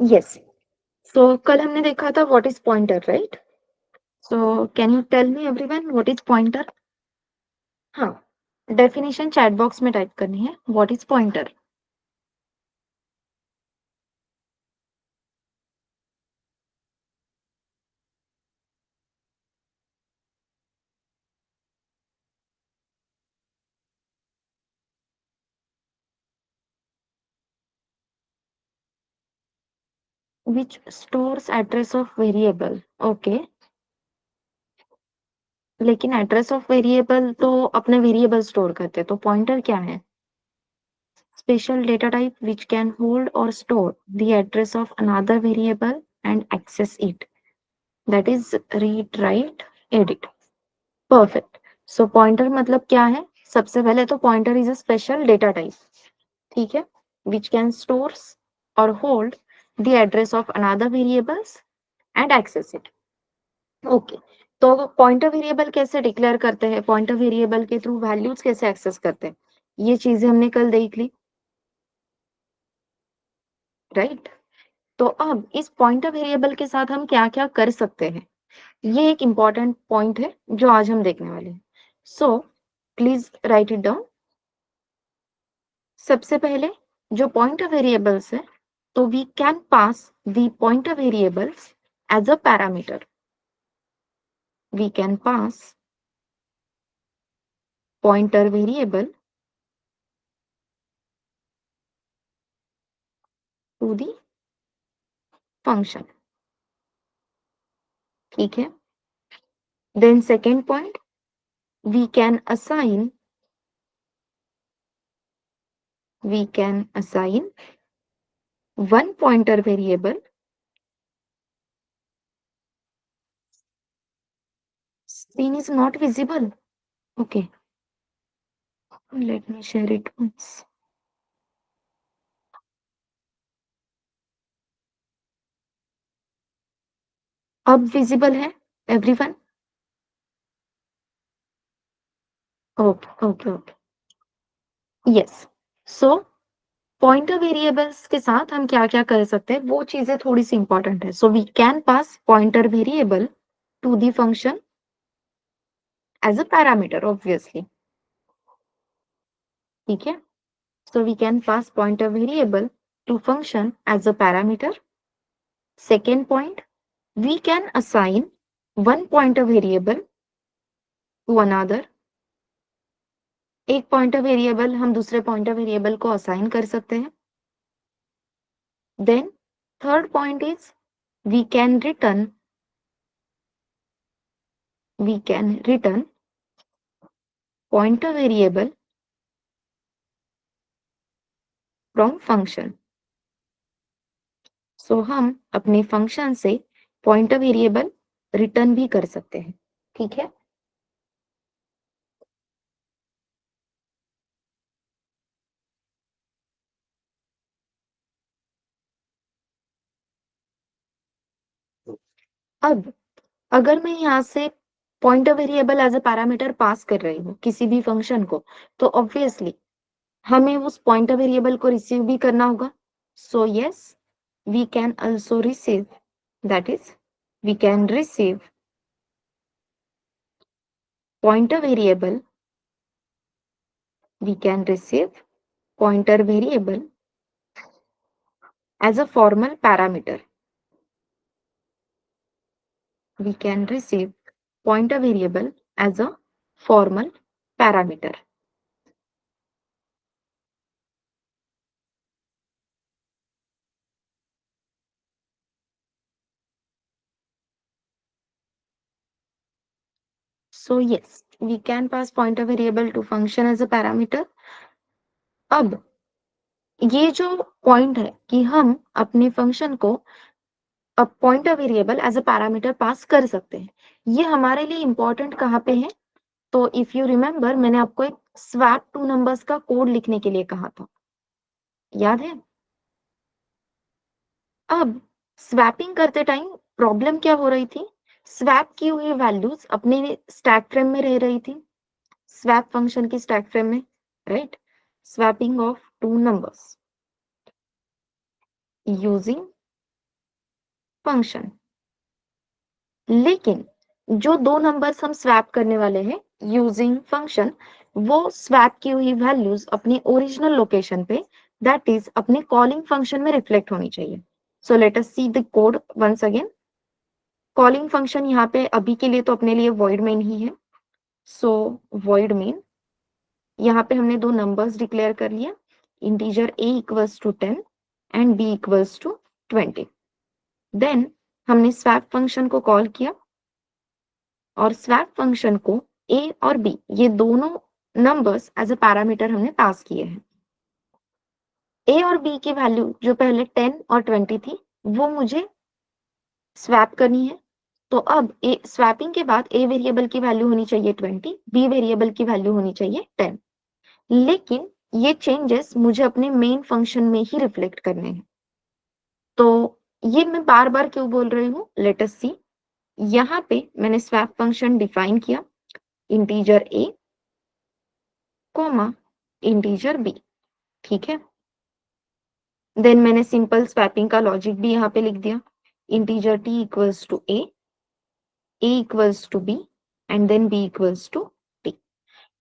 Yes, सो कल हमने देखा था what is pointer, right? So can you tell me everyone what is pointer? हाँ, डेफिनेशन चैट बॉक्स में टाइप करनी है, what is pointer? Which stores address of variable. Okay, लेकिन एड्रेस ऑफ वेरिएबल तो अपने वेरिएबल स्टोर करते हैं, तो पॉइंटर क्या है? Special data type which can hold or store the address of another variable and access it. That is read, write, edit. Perfect. So pointer मतलब क्या है? सबसे पहले तो pointer is a special data type. ठीक है? Which can stores or hold the address of another variables and access it. Okay, तो pointer variable कैसे डिक्लेयर करते हैं, पॉइंटर वेरिएबल के थ्रू वैल्यूज कैसे एक्सेस करते हैं, ये चीजें हमने कल देख ली, राइट? तो अब इस पॉइंटर वेरिएबल के साथ हम क्या क्या कर सकते हैं, ये एक इंपॉर्टेंट पॉइंट है जो आज हम देखने वाले हैं। So please write it down. सबसे पहले जो पॉइंटर वेरिएबल्स है, तो we can pass the pointer variables as a parameter. We can pass pointer variable to the function. ठीक है, then second point, we can assign we can assign one pointer variable. Screen is not visible. Okay, let me share it once. अब visible है everyone? Okay, okay, okay. Yes. So pointer variables के साथ हम क्या क्या कर सकते हैं, वो चीजें थोड़ी सी इंपॉर्टेंट है। So we can pass pointer variable to the function as a parameter, obviously. ठीक है, so we can pass pointer variable to function as a parameter. Second point, we can assign one pointer variable to another. एक pointer variable हम दूसरे pointer variable को assign कर सकते हैं। Then third point is we can return we can return pointer variable from function. सो हम अपने function से पॉइंटर वेरिएबल रिटर्न भी कर सकते हैं। ठीक है, अब अगर मैं यहाँ से pointer variable as a parameter pass कर रही हूँ किसी भी फंक्शन को, तो ऑब्वियसली हमें उस पॉइंटर वेरिएबल को रिसीव भी करना होगा। So yes, we can also receive, that is we can receive pointer variable we can receive pointer variable as a formal parameter. We can receive pointer variable as a formal parameter. So yes, we can pass pointer variable to function as a parameter. अब ये जो point है कि हम अपने function को अब pointer variable as a parameter pass कर सकते हैं, ये हमारे लिए इंपॉर्टेंट कहाँ पे है? तो इफ यू रिमेम्बर, मैंने आपको एक स्वैप टू नंबर्स का कोड लिखने के लिए कहा था, याद है? अब स्वैपिंग करते टाइम प्रॉब्लम क्या हो रही थी? स्वैप की हुई वैल्यूज अपने स्टैक फ्रेम में रह रही थी, स्वैप फंक्शन की स्टैक फ्रेम में, right? Swapping of two numbers using function. लेकिन जो दो नंबर्स हम स्वैप करने वाले हैं यूजिंग फंक्शन, वो स्वैप की हुई वैल्यूज अपनी ओरिजिनल लोकेशन पे, दैट इज अपने कॉलिंग फंक्शन में रिफ्लेक्ट होनी चाहिए। So let us see the code once again. Calling function यहाँ पे अभी के लिए तो अपने लिए void main ही है। सो void main, यहाँ पे हमने दो नंबर्स डिक्लेयर कर लिया, integer a equals to 10 and b equals to 20। Then हमने स्वैप फंक्शन को कॉल किया और स्वैप फंक्शन को a और b ये दोनों नंबर्स एज अ पैरामीटर हमने पास किए हैं। a और b की वैल्यू जो पहले 10 और 20 थी वो मुझे स्वैप करनी है। तो अब ए स्वैपिंग के बाद a वेरिएबल की वैल्यू होनी चाहिए 20, b वेरिएबल की वैल्यू होनी चाहिए 10। लेकिन ये चेंजेस मुझे अपने मेन फंक्शन में ही रिफ्लेक्ट करने हैं। तो ये मैं बार बार क्यों बोल रही हूँ, लेट अस सी। यहाँ पे मैंने स्वैप फंक्शन डिफाइन किया, integer a comma integer b, ठीक है। देन मैंने सिंपल स्वैपिंग का लॉजिक भी यहाँ पे लिख दिया, integer t equals to a equals to b and then b equals to t।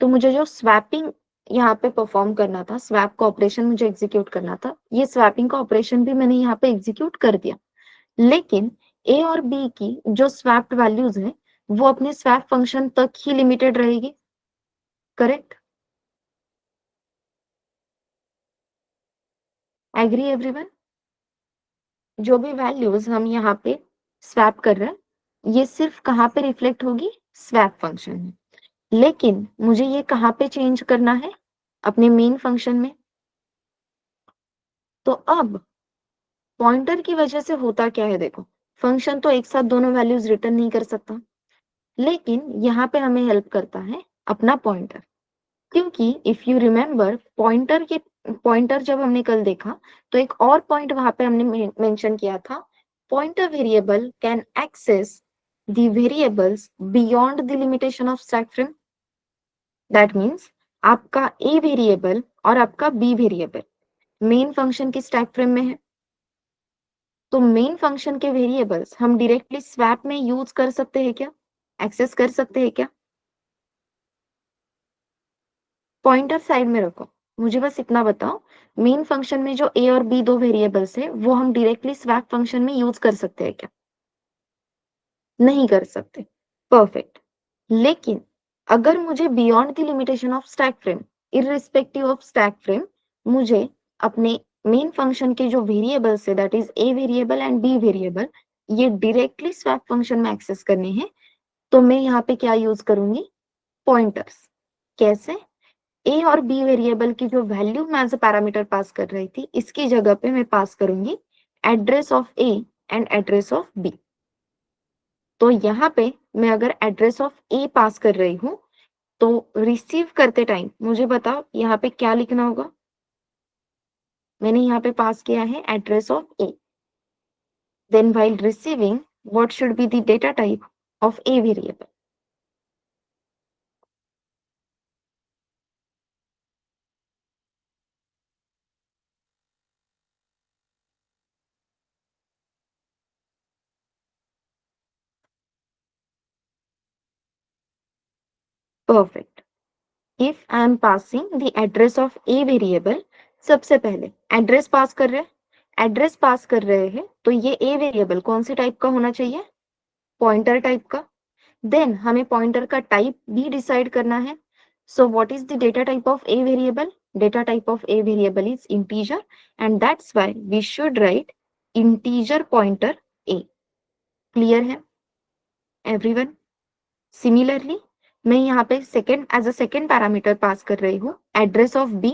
तो मुझे जो स्वैपिंग यहाँ पे परफॉर्म करना था, स्वैप का ऑपरेशन मुझे एग्जीक्यूट करना था, ये स्वैपिंग का ऑपरेशन भी मैंने यहाँ पे एग्जीक्यूट कर दिया। लेकिन a और b की जो स्वैप्ड वैल्यूज हैं वो अपने स्वैप फंक्शन तक ही लिमिटेड रहेगी, करेक्ट? Agree everyone? जो भी वैल्यूज हम यहाँ पे स्वैप कर रहे हैं ये सिर्फ कहाँ पे रिफ्लेक्ट होगी, स्वैप फंक्शन में। लेकिन मुझे ये कहाँ पे चेंज करना है, अपने मेन फंक्शन में। तो अब पॉइंटर की वजह से होता क्या है, देखो फंक्शन तो एक साथ दोनों वैल्यूज रिटर्न नहीं कर सकता, लेकिन यहाँ पे हमें हेल्प करता है अपना पॉइंटर। क्योंकि इफ यू रिमेम्बर पॉइंटर जब हमने कल देखा तो एक और पॉइंट वहां पे हमने मेंशन किया था, pointer variable can access the variables beyond the limitation of stack frame. That means आपका ए वेरिएबल और आपका बी वेरिएबल मेन फंक्शन की स्टैक फ्रेम में है। तो मेन फंक्शन के वेरिएबल्स हम डायरेक्टली स्वैप में यूज कर सकते हैं क्या, एक्सेस कर सकते हैं क्या? पॉइंटर साइड में रखो, मुझे बस इतना बताओ, मेन फंक्शन में जो ए और बी दो वेरिएबल्स है वो हम डायरेक्टली स्वैप फंक्शन में यूज कर सकते हैं क्या? नहीं कर सकते, परफेक्ट। लेकिन अगर मुझे beyond the limitation of stack frame, irrespective of stack frame, मुझे अपने मेन फंक्शन के जो वेरिएबल्स है that is A variable and B variable ये डायरेक्टली स्वैप फंक्शन में एक्सेस करने हैं, तो मैं यहाँ पे क्या यूज करूंगी, पॉइंटर्स। कैसे? ए और बी वेरिएबल की जो वैल्यू मैं एज अ पैरामीटर पास कर रही थी इसकी जगह पे मैं पास करूंगी address of A and address of B. तो यहाँ पे मैं अगर एड्रेस ऑफ ए पास कर रही हूँ तो रिसीव करते टाइम मुझे बताओ यहाँ पे क्या लिखना होगा। मैंने यहाँ पे पास किया है address of A, then while receiving what should be the data type of A variable. Perfect. If I am passing the address of A variable, सबसे पहले एड्रेस पास कर रहे हैं, एड्रेस पास कर रहे हैं तो ये ए वेरिएबल कौन से टाइप का होना चाहिए, पॉइंटर टाइप का। देन हमें पॉइंटर का टाइप भी डिसाइड करना है। So what is the data type of A variable, data type of A variable is integer and that's why we should write integer pointer A. Clear है everyone? Similarly मैं यहाँ पे second as a second parameter pass कर रही हूँ address of B.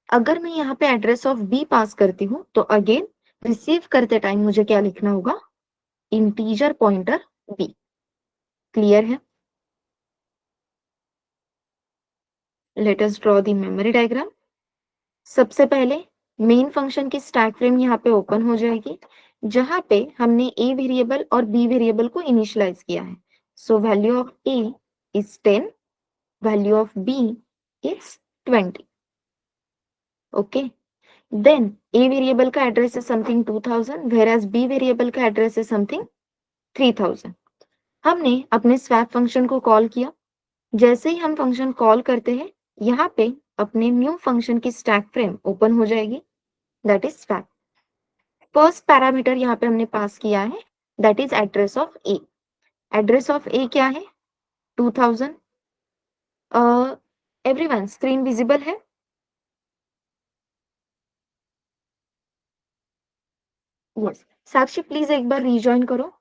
अगर मैं यहाँ पे एड्रेस ऑफ बी पास करती हूँ तो अगेन रिसीव करते टाइम मुझे क्या लिखना होगा, इंटीजर पॉइंटर बी। क्लियर है? Let us draw the memory diagram. सबसे पहले मेन फंक्शन की स्टैक फ्रेम यहाँ पे ओपन हो जाएगी जहां पे हमने ए वेरिएबल और बी वेरिएबल को इनिशियलाइज किया है। So value of A is 10, value of B is 20। Okay, then A variable का एड्रेस है समथिंग 2000, whereas बी वेरिएबल का एड्रेस है समथिंग 3000। हमने अपने स्वैप फंक्शन को कॉल किया। जैसे ही हम फंक्शन कॉल करते हैं, यहाँ पे अपने न्यू फंक्शन की स्टैक फ्रेम ओपन हो जाएगी, that is swap. First parameter यहाँ पे हमने पास किया है, that is address of a. Address of a क्या है? 2000। एवरीवन, स्क्रीन विजिबल है? यस। साक्षी प्लीज एक बार रीजॉइन करो।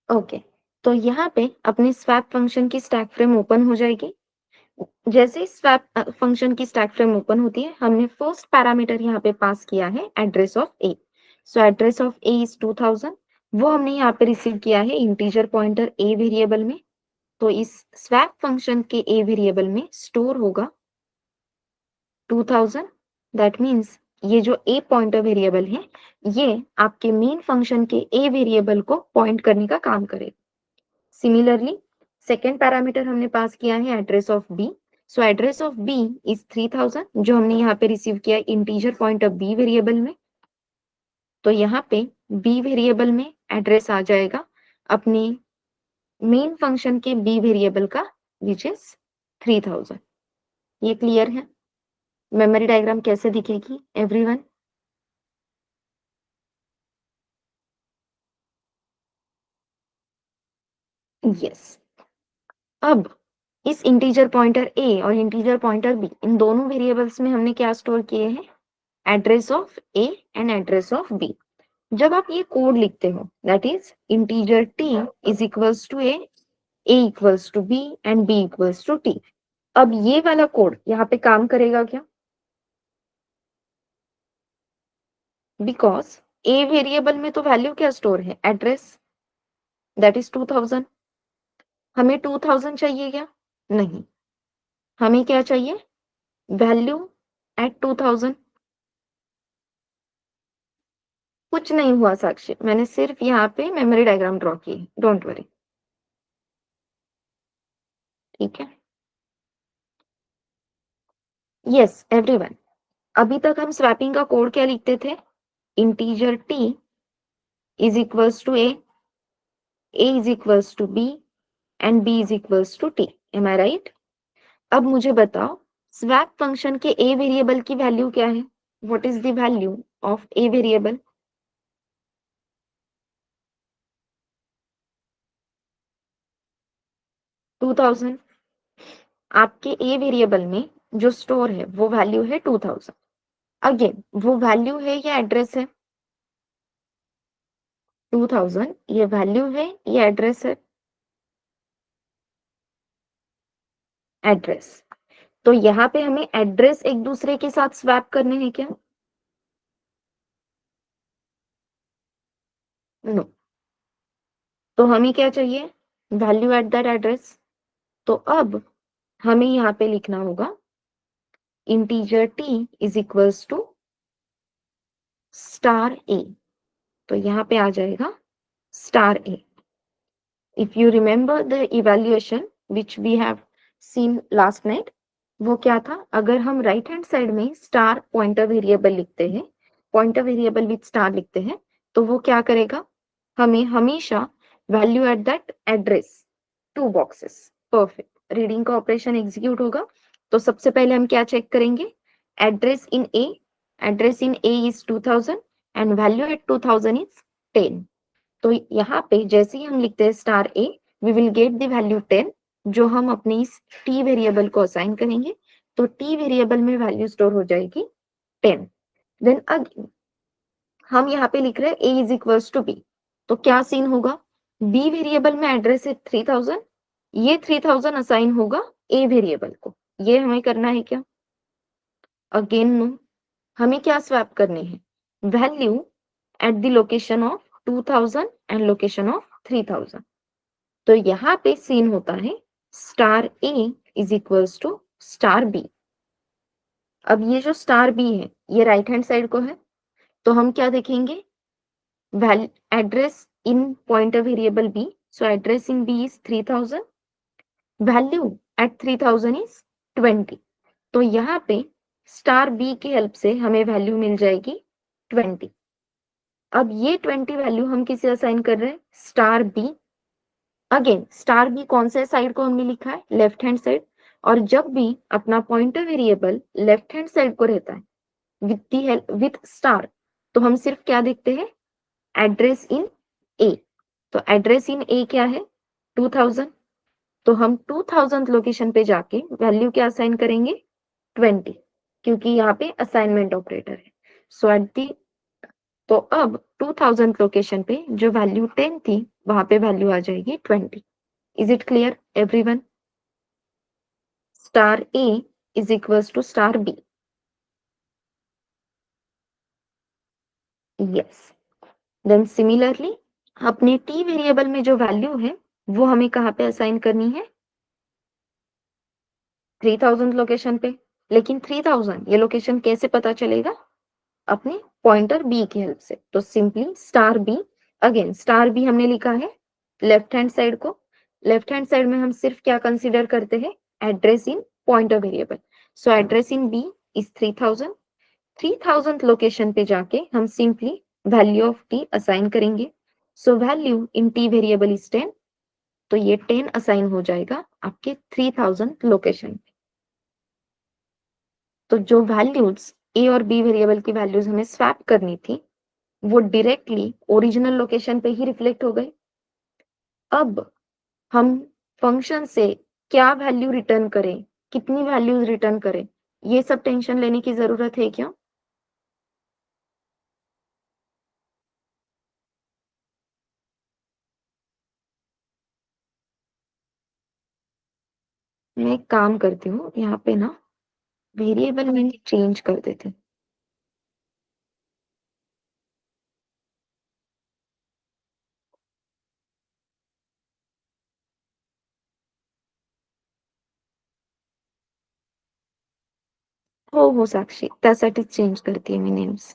ओके, तो यहाँ पे अपने स्वैप फंक्शन की स्टैक फ्रेम ओपन हो जाएगी। जैसे ही स्वैप फंक्शन की स्टैक फ्रेम ओपन होती है, हमने फर्स्ट पैरामीटर यहाँ पे पास किया है address of A. So address of A is 2000। वो हमने यहाँ पे रिसीव किया है इंटीजर पॉइंटर ए वेरिएबल में। तो इस स्वैप फंक्शन के ए वेरिएबल में स्टोर होगा 2000। दैट मीन्स ये जो ए पॉइंटर वेरिएबल है, ये आपके मेन फंक्शन के ए वेरिएबल को पॉइंट करने का काम करेगा। सिमिलरली सेकेंड पैरामीटर हमने पास किया है address of B. So address of B is 3000, जो हमने यहाँ पे रिसीव किया है इंटीजर पॉइंटर बी वेरिएबल में। तो यहाँ पे बी वेरिएबल में एड्रेस आ जाएगा अपने मेन फंक्शन के बी वेरिएबल का, विच इज 3000। ये क्लियर है? मेमोरी डायग्राम कैसे दिखेगी एवरीवन? यस। अब इस इंटीजर पॉइंटर ए और इंटीजर पॉइंटर बी, इन दोनों वेरिएबल्स में हमने क्या स्टोर किए हैं? Address of A and address of b. जब आप ये कोड लिखते हो, that is integer t is equals to a equals to b and b equals to t. अब ये वाला कोड यहाँ पे काम करेगा क्या? बिकॉज ए वेरिएबल में तो वैल्यू क्या स्टोर है? Address, that is 2000। हमें 2000 चाहिए क्या? नहीं, हमें क्या चाहिए? Value at 2000। कुछ नहीं हुआ साक्षी, मैंने सिर्फ यहाँ पे मेमोरी डायग्राम ड्रॉ की है, डोंट वरी। ठीक है? यस एवरीवन, अभी तक हम स्वैपिंग का कोड क्या लिखते थे? Integer T is equals to A is equals to B and B is equals to T. Am I right? अब मुझे बताओ, स्वैप फंक्शन के A वेरिएबल की वैल्यू क्या है? What is the value of A variable? 2000। आपके A variable में जो स्टोर है वो वैल्यू है 2000। अगेन वो वैल्यू है या एड्रेस है? 2000 ये वैल्यू है या एड्रेस है? एड्रेस। तो यहाँ पे हमें एड्रेस एक दूसरे के साथ स्वैप करने हैं क्या? नो। तो हमें क्या चाहिए? Value at that address. तो अब हमें यहाँ पे लिखना होगा integer t is equals to star a. तो यहाँ पे आ जाएगा star a. If you remember the evaluation which we have seen last night, वो क्या था? अगर हम राइट हैंड साइड में स्टार पॉइंटर वेरिएबल लिखते हैं, पॉइंटर वेरिएबल विथ स्टार लिखते हैं, तो वो क्या करेगा? हमें हमेशा value at that address, two boxes. Perfect, reading का ऑपरेशन एग्जीक्यूट होगा। तो सबसे पहले हम क्या चेक करेंगे? Address in a, address in a is 2000 and value at 2000 is 10। तो यहाँ पे जैसे ही हम लिखते हैं star a, we will get the value 10, जो हम अपने इस टी वेरिएबल को असाइन करेंगे। तो टी वेरिएबल में वैल्यू स्टोर हो जाएगी 10। देन अगेन हम यहाँ पे लिख रहे हैं ए इज इक्वल्स टू बी। तो क्या सीन होगा? बी वेरिएबल में एड्रेस है 3000, ये 3000 असाइन होगा ए वेरिएबल को। ये हमें करना है क्या? अगेन नो, हमें क्या स्वैप करने हैं? Value at the location of 2000 and location of 3000। तो यहाँ पे सीन होता है star a is equals to star b. अब ये जो स्टार बी है ये राइट हैंड साइड को है, तो हम क्या देखेंगे, address in pointer variable b, so address in b is 3000, value at 3000 is 20। तो यहाँ पे स्टार बी की हेल्प से हमें वैल्यू मिल जाएगी 20। अब ये 20 वैल्यू हम किसे असाइन कर रहे हैं, star b. Again star b कौन से साइड को हमने लिखा है, लेफ्ट हैंड साइड। और जब भी अपना pointer variable left hand side को रहता है with the help with star, तो हम सिर्फ क्या देखते हैं, एड्रेस इन ए। तो एड्रेस इन ए क्या है, 2000। तो हम 2000 लोकेशन पे जाके वैल्यू क्या असाइन करेंगे, 20, क्योंकि यहाँ पे असाइनमेंट ऑपरेटर है। सो एट दी, तो अब 2000 लोकेशन पे जो वैल्यू 10 थी वहां पे वैल्यू आ जाएगी 20। Is it clear everyone? Star a is equals to star b. Yes. Then similarly अपने टी वेरिएबल में जो वैल्यू है वो हमें कहाँ पे असाइन करनी है, 3000 लोकेशन पे। लेकिन 3000 ये लोकेशन कैसे पता चलेगा, अपने पॉइंटर बी की हेल्प से। तो simply star b, again star b हमने लिखा है लेफ्ट हैंड साइड को। लेफ्ट हैंड साइड में हम सिर्फ क्या कंसीडर करते हैं, address in pointer variable. So address in b is 3000। 3000 location पे जाके हम simply value of t assign करेंगे। So value in t variable is 10। तो ये 10 असाइन हो जाएगा आपके 3000 लोकेशन। तो जो वैल्यूज ए और बी वेरिएबल की वैल्यूज हमें स्वैप करनी थी वो डायरेक्टली ओरिजिनल लोकेशन पे ही रिफ्लेक्ट हो गए। अब हम फंक्शन से क्या वैल्यू रिटर्न करें, कितनी वैल्यूज रिटर्न करें, ये सब टेंशन लेने की जरूरत है क्या? मैं एक काम करती हूँ यहाँ पे ना, वेरिएबल में चेंज कर देते हैं। हो साक्षी, त्यासाठीच चेंज करते मी नेम्स।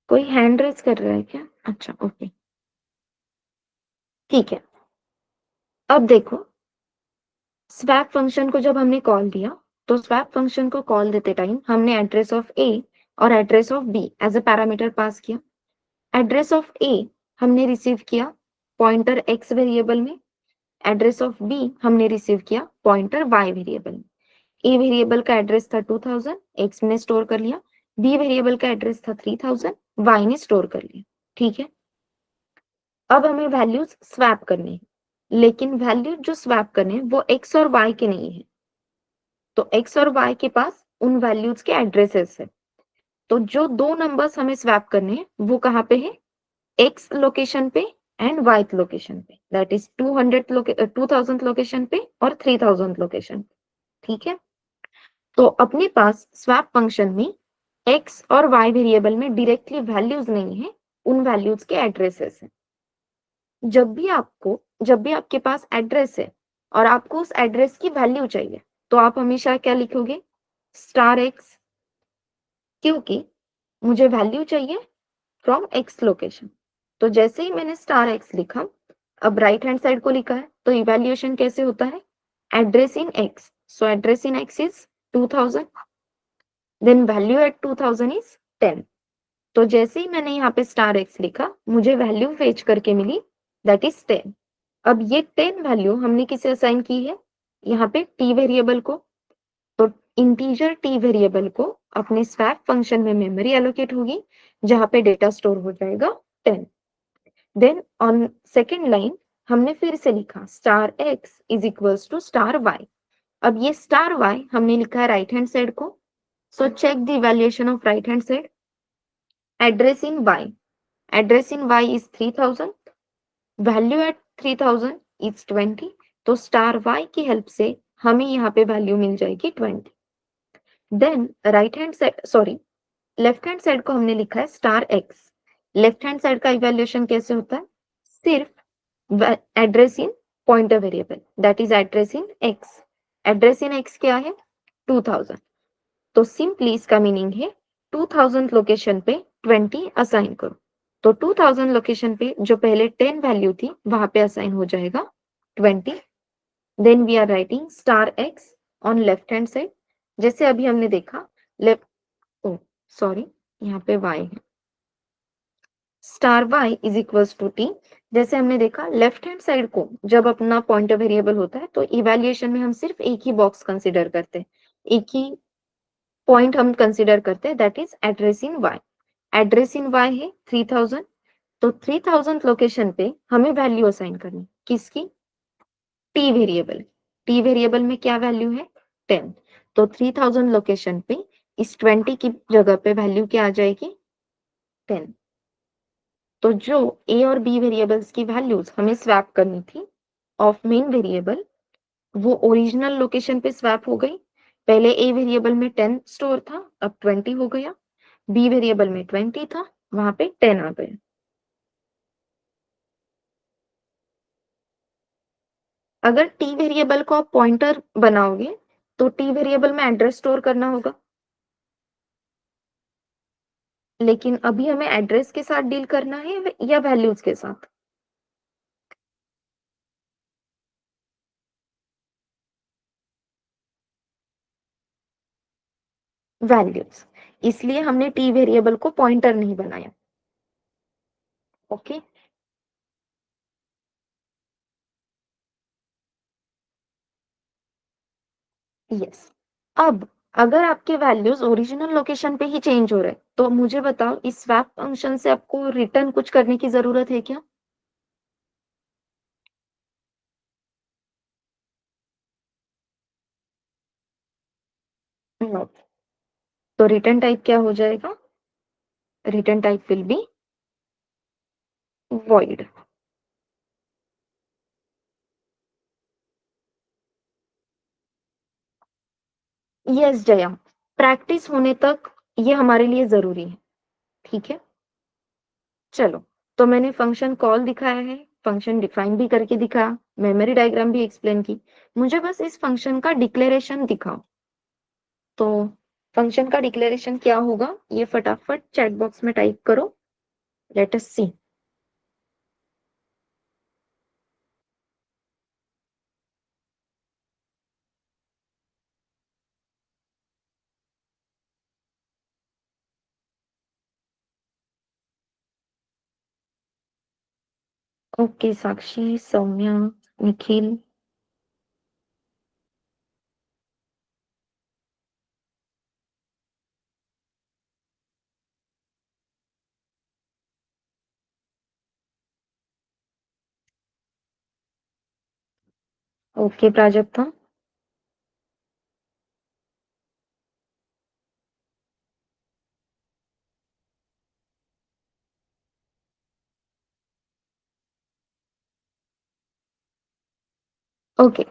कोई हैंड रेज कर रहा है क्या? अच्छा ओके, ठीक है। अब देखो, स्वैप फंक्शन को जब हमने कॉल दिया, तो स्वैप फंक्शन को कॉल देते टाइम हमने एड्रेस ऑफ ए और address of b as a parameter pass किया। एड्रेस ऑफ ए हमने रिसीव किया पॉइंटर एक्स वेरिएबल में, एड्रेस ऑफ बी हमने रिसीव किया पॉइंटर वाई वेरिएबल में। ए वेरिएबल का एड्रेस था 2000, एक्स ने स्टोर कर लिया। बी वेरिएबल का एड्रेस था 3000, वाई ने स्टोर कर लिया। ठीक है। अब हमें वैल्यूज स्वैप करने हैं, लेकिन वैल्यू जो स्वैप करने हैं वो एक्स और वाई के नहीं है। तो एक्स और वाई के पास उन वैल्यूज के एड्रेसेस है। तो जो दो नंबर्स हमें स्वैप करने हैं वो कहाँ पे है, एक्स लोकेशन पे एंड वाई लोकेशन पे, दैट इज 2000 लोकेशन पे और 3000 लोकेशन पे। ठीक है। तो अपने पास स्वैप फंक्शन में एक्स और वाई वेरिएबल में डायरेक्टली वैल्यूज नहीं है, उन वैल्यूज के एड्रेसेस हैं। जब भी आपके पास एड्रेस है और आपको उस एड्रेस की वैल्यू चाहिए, तो आप हमेशा क्या लिखोगे, स्टार एक्स, क्योंकि मुझे वैल्यू चाहिए फ्रॉम एक्स लोकेशन। तो जैसे ही मैंने स्टार एक्स लिखा, अब राइट हैंड साइड को लिखा है, तो इवैल्यूएशन कैसे होता है, address in x. So address in x is 2000, then value at 2000 is 10। तो जैसे ही मैंने यहाँ पे स्टार एक्स लिखा, मुझे वैल्यू फेच करके मिली, दैट इज 10। अब ये 10 वैल्यू हमने किसे असाइन की है, यहाँ पे टी वेरिएबल को। तो इंटीजर टी वेरिएबल को अपने स्वैप फंक्शन में मेमोरी एलोकेट होगी, जहां पे डेटा स्टोर हो जाएगा 10। देन ऑन सेकेंड लाइन हमने फिर से लिखा star x is equals to star y. अब ये स्टार वाई हमने लिखा है राइट हैंड साइड को। So check the evaluation of right hand side. Address in y, address in y is 3000, value at 3000 is 20। तो स्टार वाई की help से हमें यहाँ पे वैल्यू मिल जाएगी 20। Then right hand side, sorry, left hand side को हमने लिखा है star x. Left hand side का इवैल्यूएशन कैसे होता है? सिर्फ address in pointer variable, that is address in x. Address in x क्या है? 2000। तो सिंपली इसका मीनिंग है 2000 लोकेशन पे 20 असाइन करो। तो 2000 लोकेशन पे जो पहले 10 वैल्यू थी वहां पे असाइन हो जाएगा 20। Then we are writing star x on left hand side, जैसे अभी हमने देखा। लेफ्ट, ओ सॉरी, यहाँ पे y है, star y is equals to t. जैसे हमने देखा लेफ्ट हैंड साइड को जब अपना पॉइंटर वेरिएबल होता है तो इवैल्यूएशन में हम सिर्फ एक ही बॉक्स कंसिडर करते हैं, एक ही पॉइंट हम कंसिडर करते हैं, that is address in y। Address in y है 3000। तो 3000 लोकेशन पे हमें वैल्यू असाइन करनी, किसकी? T variable. टी वेरिएबल में क्या वैल्यू है? 10। तो 3000 लोकेशन पे इस 20 की जगह पे वैल्यू क्या आ जाएगी? 10। तो जो ए और बी वेरिएबल्स की वैल्यूज हमें स्वैप करनी थी ऑफ मेन वेरिएबल, वो ओरिजिनल लोकेशन पे स्वैप हो गई। पहले ए वेरिएबल में 10 स्टोर था, अब 20 हो गया। बी वेरिएबल में 20 था, वहां पे 10 आ गया। अगर टी वेरिएबल को आप पॉइंटर बनाओगे तो टी वेरिएबल में एड्रेस स्टोर करना होगा, लेकिन अभी हमें एड्रेस के साथ डील करना है या वैल्यूज के साथ? वैल्यूज। इसलिए हमने टी वेरिएबल को पॉइंटर नहीं बनाया। Okay, yes. अब अगर आपके वैल्यूज ओरिजिनल लोकेशन पे ही चेंज हो रहे हैं तो मुझे बताओ इस स्वैप फंक्शन से आपको रिटर्न कुछ करने की जरूरत है क्या? नो। तो रिटर्न टाइप क्या हो जाएगा? Return type will B void। Yes Jaya, practice होने तक ये हमारे लिए जरूरी है, ठीक है। चलो, तो मैंने फंक्शन कॉल दिखाया है, फंक्शन डिफाइन भी करके दिखाया, मेमोरी डायग्राम भी एक्सप्लेन की। मुझे बस इस फंक्शन का डिक्लेरेशन दिखाओ। तो फंक्शन का डिक्लेरेशन क्या होगा ये फटाफट चैट बॉक्स में टाइप करो, लेट अस सी। Okay Sakshi, Saumya, Nikhil. Okay Prajakta. Okay,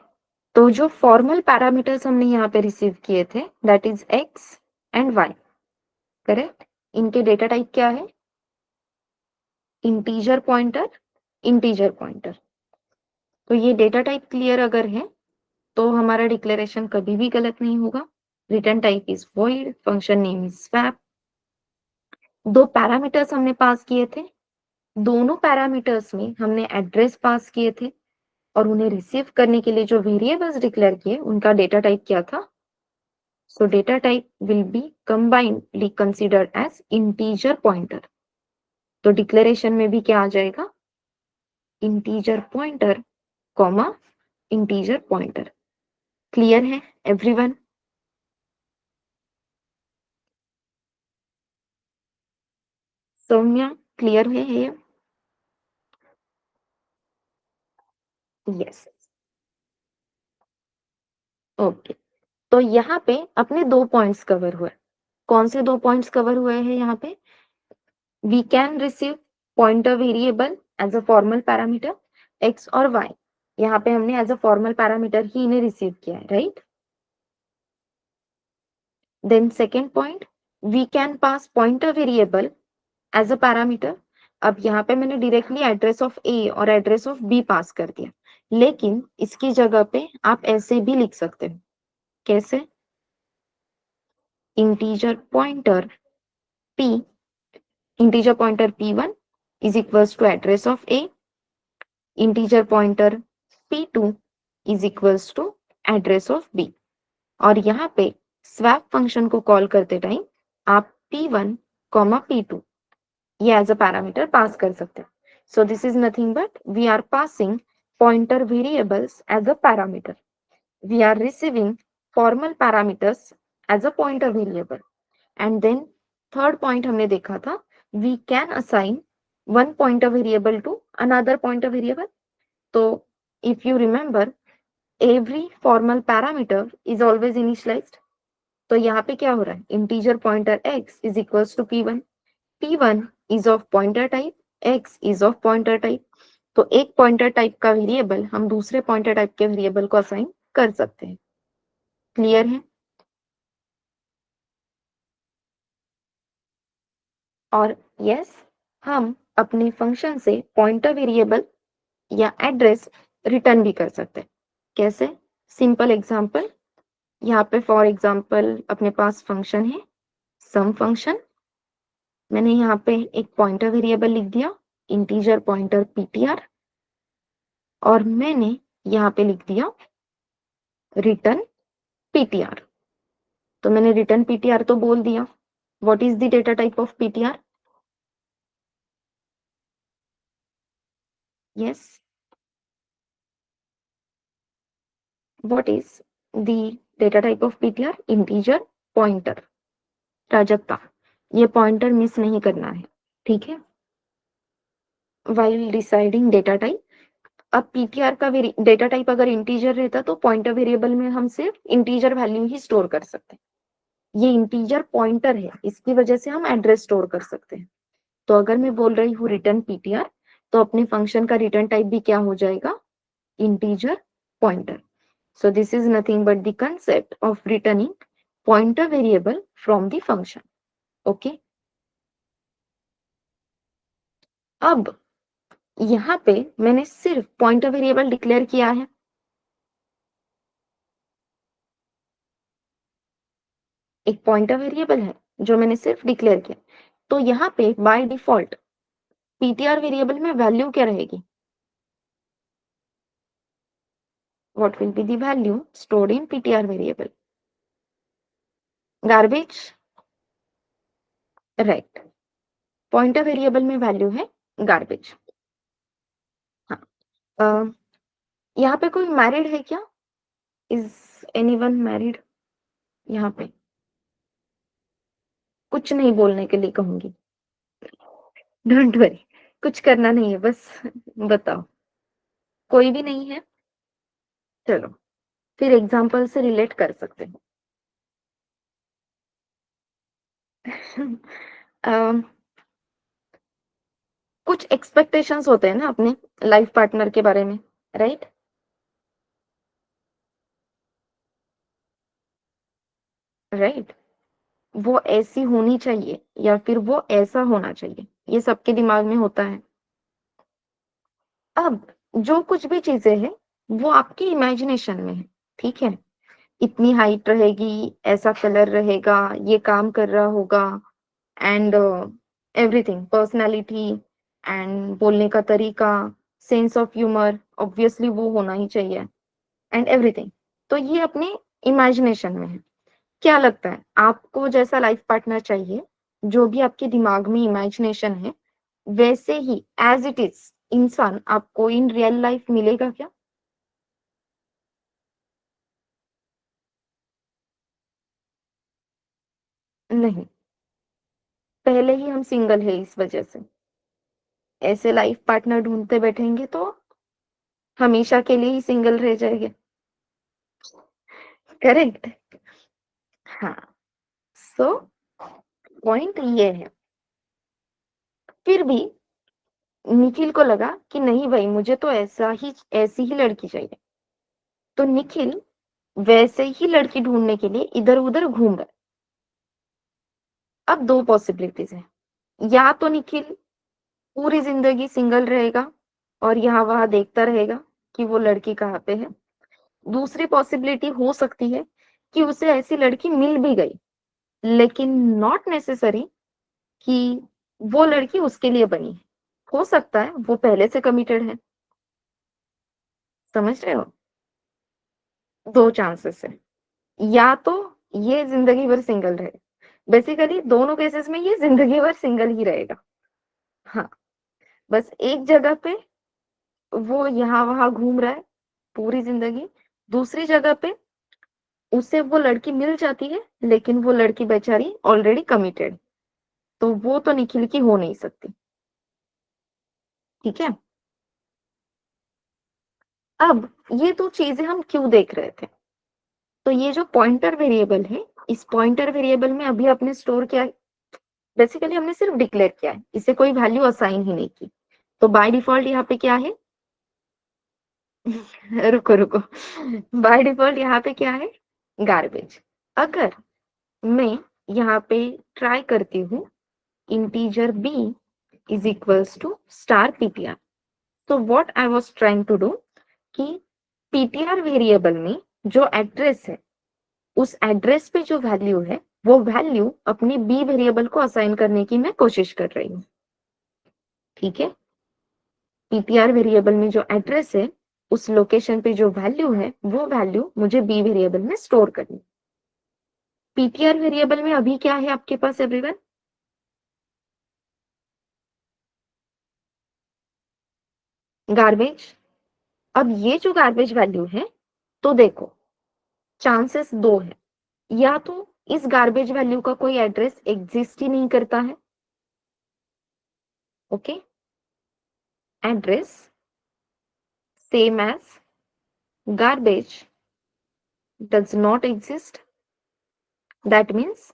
तो जो फॉर्मल पैरामीटर्स हमने यहाँ पे रिसीव किए थे that is x and y, correct. इनके डेटा टाइप क्या है? Integer pointer, integer pointer. तो ये डेटा टाइप क्लियर अगर है तो हमारा डिक्लेरेशन कभी भी गलत नहीं होगा। Return type is void, function name is swap। दो पैरामीटर्स हमने पास किए थे, दोनों पैरामीटर्स में हमने एड्रेस पास किए थे और उन्हें रिसीव करने के लिए जो वेरिएबल्स डिक्लेयर किए उनका डेटा टाइप क्या था? So data type will be combinedly considered as integer pointer. तो डिक्लेरेशन में भी क्या आ जाएगा? Integer pointer comma integer pointer. Clear है एवरीवन? सौम्या, क्लियर है ये? यस। ओके, तो यहाँ पे अपने दो पॉइंट्स कवर हुए। कौन से दो पॉइंट्स कवर हुए हैं यहाँ पे? We can receive pointer variable as a formal parameter x और वाई। यहाँ पे हमने एज अ फॉर्मल पैरामीटर ही इन्हें रिसीव किया है, right. Then second point, we can pass pointer variable as a parameter. अब यहाँ पे मैंने डायरेक्टली एड्रेस ऑफ ए और एड्रेस ऑफ बी पास कर दिया, लेकिन इसकी जगह पे आप ऐसे भी लिख सकते हो। कैसे? Integer pointer p, integer pointer p1 is equals to address of a, integer pointer p2 is equals to address of b। और यहाँ पे swap फंक्शन को कॉल करते टाइम आप p1, p2 ये एज अ पैरामीटर पास कर सकते हैं। So this is nothing but we are passing pointer variables as a parameter. We are receiving formal parameters as a pointer variable. And then third point हमने देखा था, we can assign one pointer variable to another pointer variable. तो if you remember, every formal parameter is always initialized. तो यहाँ पे क्या हो रहा है, integer pointer x is equals to p1, p1 is of pointer type, x is of pointer type. तो एक पॉइंटर टाइप का वेरिएबल हम दूसरे पॉइंटर टाइप के वेरिएबल को असाइन कर सकते हैं। क्लियर है? और यस, हम अपने फंक्शन से पॉइंटर वेरिएबल या एड्रेस रिटर्न भी कर सकते हैं। कैसे? सिंपल एग्जांपल, यहाँ पे फॉर एग्जांपल अपने पास फंक्शन है सम फंक्शन। मैंने यहाँ पे एक पॉइंटर वेरिएबल लिख दिया, इंटीजर पॉइंटर ptr, और मैंने यहाँ पे लिख दिया रिटर्न ptr। तो मैंने रिटर्न ptr तो बोल दिया। What is the data type of ptr? Yes, what is the data type of ptr? Integer pointer. Prajakta, ये पॉइंटर मिस नहीं करना है, ठीक है। वाइल डिसाइडिंग डेटा टाइप, अब ptr का डेटा टाइप अगर इंटीजर रहता तो पॉइंटर वेरिएबल में हम सिर्फ इंटीजर वैल्यू ही स्टोर कर सकते हैं। ये इंटीजर पॉइंटर है, इसकी वजह से हम एड्रेस स्टोर कर सकते हैं। तो अगर मैं बोल रही हूँ रिटर्न ptr, तो अपने फंक्शन का रिटर्न टाइप भी क्या हो जाएगा, integer pointer. So this is nothing but the concept of returning pointer variable from the function. Okay, अब यहाँ पे मैंने सिर्फ पॉइंटर वेरिएबल डिक्लेयर किया है। एक पॉइंटर वेरिएबल है जो मैंने सिर्फ डिक्लेयर किया। तो यहाँ पे बाय डिफॉल्ट ptr वेरिएबल में वैल्यू क्या रहेगी? What will be the value stored in ptr variable? Garbage, right. Pointer variable में वैल्यू है गार्बेज। हाँ, यहाँ पे कोई मैरिड है क्या? Is anyone married? यहाँ पे कुछ नहीं बोलने के लिए कहूंगी, डोंट वरी, कुछ करना नहीं है, बस बताओ। कोई भी नहीं है? चलो, फिर एग्जाम्पल से रिलेट कर सकते हैं। अम, कुछ एक्सपेक्टेशंस होते हैं ना अपने लाइफ पार्टनर के बारे में, राइट? राइट, वो ऐसी होनी चाहिए या फिर वो ऐसा होना चाहिए, ये सबके दिमाग में होता है। अब जो कुछ भी चीजें हैं वो आपकी इमेजिनेशन में है, ठीक है। इतनी हाइट रहेगी, ऐसा कलर रहेगा, ये काम कर रहा होगा, एंड एवरीथिंग, पर्सनालिटी एंड बोलने का तरीका, सेंस ऑफ ह्यूमर, ऑब्वियसली वो होना ही चाहिए, एंड एवरीथिंग। तो ये अपने इमेजिनेशन में है। क्या लगता है आपको जैसा लाइफ पार्टनर चाहिए, जो भी आपके दिमाग में इमेजिनेशन है, वैसे ही एज इट इज इंसान आपको इन रियल लाइफ मिलेगा क्या? नहीं, पहले ही हम सिंगल है इस वजह से। ऐसे लाइफ पार्टनर ढूंढते बैठेंगे तो हमेशा के लिए ही सिंगल रह जाएंगे। करेक्ट। हाँ, सो पॉइंट ये है। फिर भी निखिल को लगा कि नहीं भाई, मुझे तो ऐसी ही लड़की चाहिए। तो निखिल वैसे ही लड़की ढूंढने के लिए इधर उधर घूम रहा है। अब दो पॉसिबिलिटीज है, या तो निखिल पूरी जिंदगी सिंगल रहेगा और यहाँ वहां देखता रहेगा कि वो लड़की कहाँ पे है। दूसरी पॉसिबिलिटी हो सकती है कि उसे ऐसी लड़की मिल भी गई, लेकिन नॉट नेसेसरी कि वो लड़की उसके लिए बनी है। हो सकता है वो पहले से कमिटेड है। समझ रहे हो? दो चांसेस है, या तो ये जिंदगी भर सिंगल रहे। बेसिकली दोनों केसेस में ये जिंदगी भर सिंगल ही रहेगा। हाँ, बस एक जगह पे वो यहाँ वहां घूम रहा है पूरी जिंदगी, दूसरी जगह पे उसे वो लड़की मिल जाती है, लेकिन वो लड़की बेचारी ऑलरेडी कमिटेड। तो वो तो निखिल की हो नहीं सकती। ठीक है। अब ये दो चीजें हम क्यों देख रहे थे? तो ये जो पॉइंटर वेरिएबल है, इस पॉइंटर वेरिएबल में अभी आपने स्टोर किया है, बेसिकली हमने सिर्फ डिक्लेयर किया है, इसे कोई वैल्यू असाइन ही नहीं की। तो बाय डिफॉल्ट यहाँ पे क्या है? रुको रुको, बाय डिफॉल्ट यहाँ पे क्या है? गार्बेज। अगर मैं यहाँ पे ट्राई करती हूँ integer b is equals to star ptr, तो what I was trying to do कि ptr वेरिएबल में जो एड्रेस है, उस एड्रेस पे जो वैल्यू है, वो वैल्यू अपनी b वेरिएबल को असाइन करने की मैं कोशिश कर रही हूँ। ठीक है। ptr वेरिएबल में जो एड्रेस है, उस लोकेशन पे जो वैल्यू है, वो वैल्यू मुझे b वेरिएबल में स्टोर करनी। ptr वेरिएबल में अभी क्या है आपके पास एवरीवन? गार्बेज। अब ये जो गार्बेज वैल्यू है, तो देखो चांसेस दो है, या तो इस गार्बेज वैल्यू का कोई एड्रेस एग्जिस्ट ही नहीं करता है। Okay, address same as garbage does not exist, that means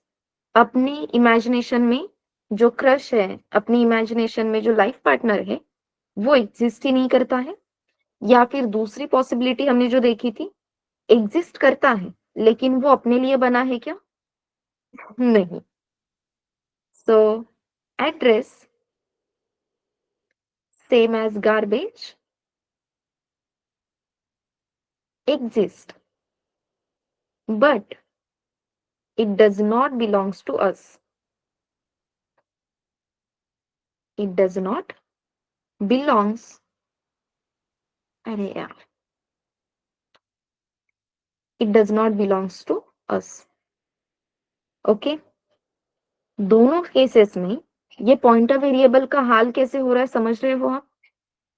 अपनी इमेजिनेशन में जो क्रश है, अपनी इमेजिनेशन में जो लाइफ पार्टनर है, वो एग्जिस्ट ही नहीं करता है। या फिर दूसरी पॉसिबिलिटी हमने जो देखी थी, एग्जिस्ट करता है लेकिन वो अपने लिए बना है क्या? नहीं। So address same as garbage exist, but it does not belongs to us. It does not belongs, अरे यार, it does not belongs to us. Okay. दोनों केसेस में ये पॉइंटर वेरिएबल का हाल कैसे हो रहा है, समझ रहे हो आप?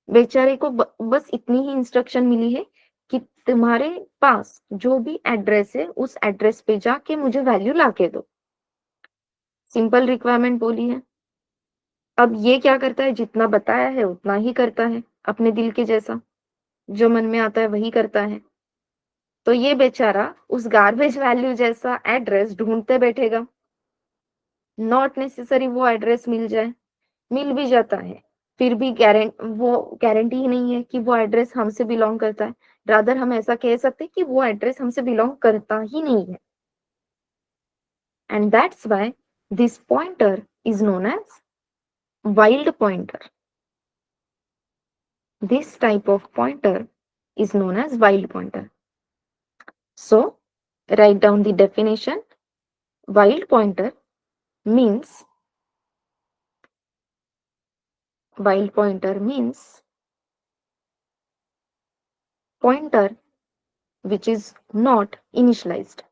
बेचारे को बस इतनी ही इंस्ट्रक्शन मिली है कि तुम्हारे पास जो भी एड्रेस है, उस एड्रेस पे जाके मुझे वैल्यू लाके दो। सिंपल रिक्वायरमेंट बोली है। अब ये क्या करता है, जितना बताया है उतना ही करता है, अपने दिल के जैसा जो मन में आता है वही करता है। तो ये बेचारा उस गार्बेज वैल्यू जैसा एड्रेस ढूंढते बैठेगा। नॉट नेसेसरी वो एड्रेस मिल जाए, मिल भी जाता है, फिर भी वो गारंटी ही नहीं है कि वो एड्रेस हमसे बिलोंग करता है। रादर हम ऐसा कह सकते हैं कि वो एड्रेस हमसे बिलोंग करता ही नहीं है। And that's why this pointer is known as wild pointer. This type of pointer is known as wild pointer. So, write down the definition. Wild pointer means wild pointer means pointer which is not initialized.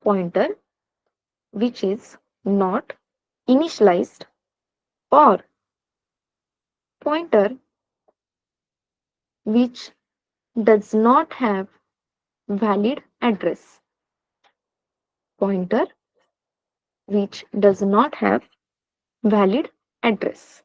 Pointer which is not initialized, or pointer which does not have valid address. Pointer which does not have valid address.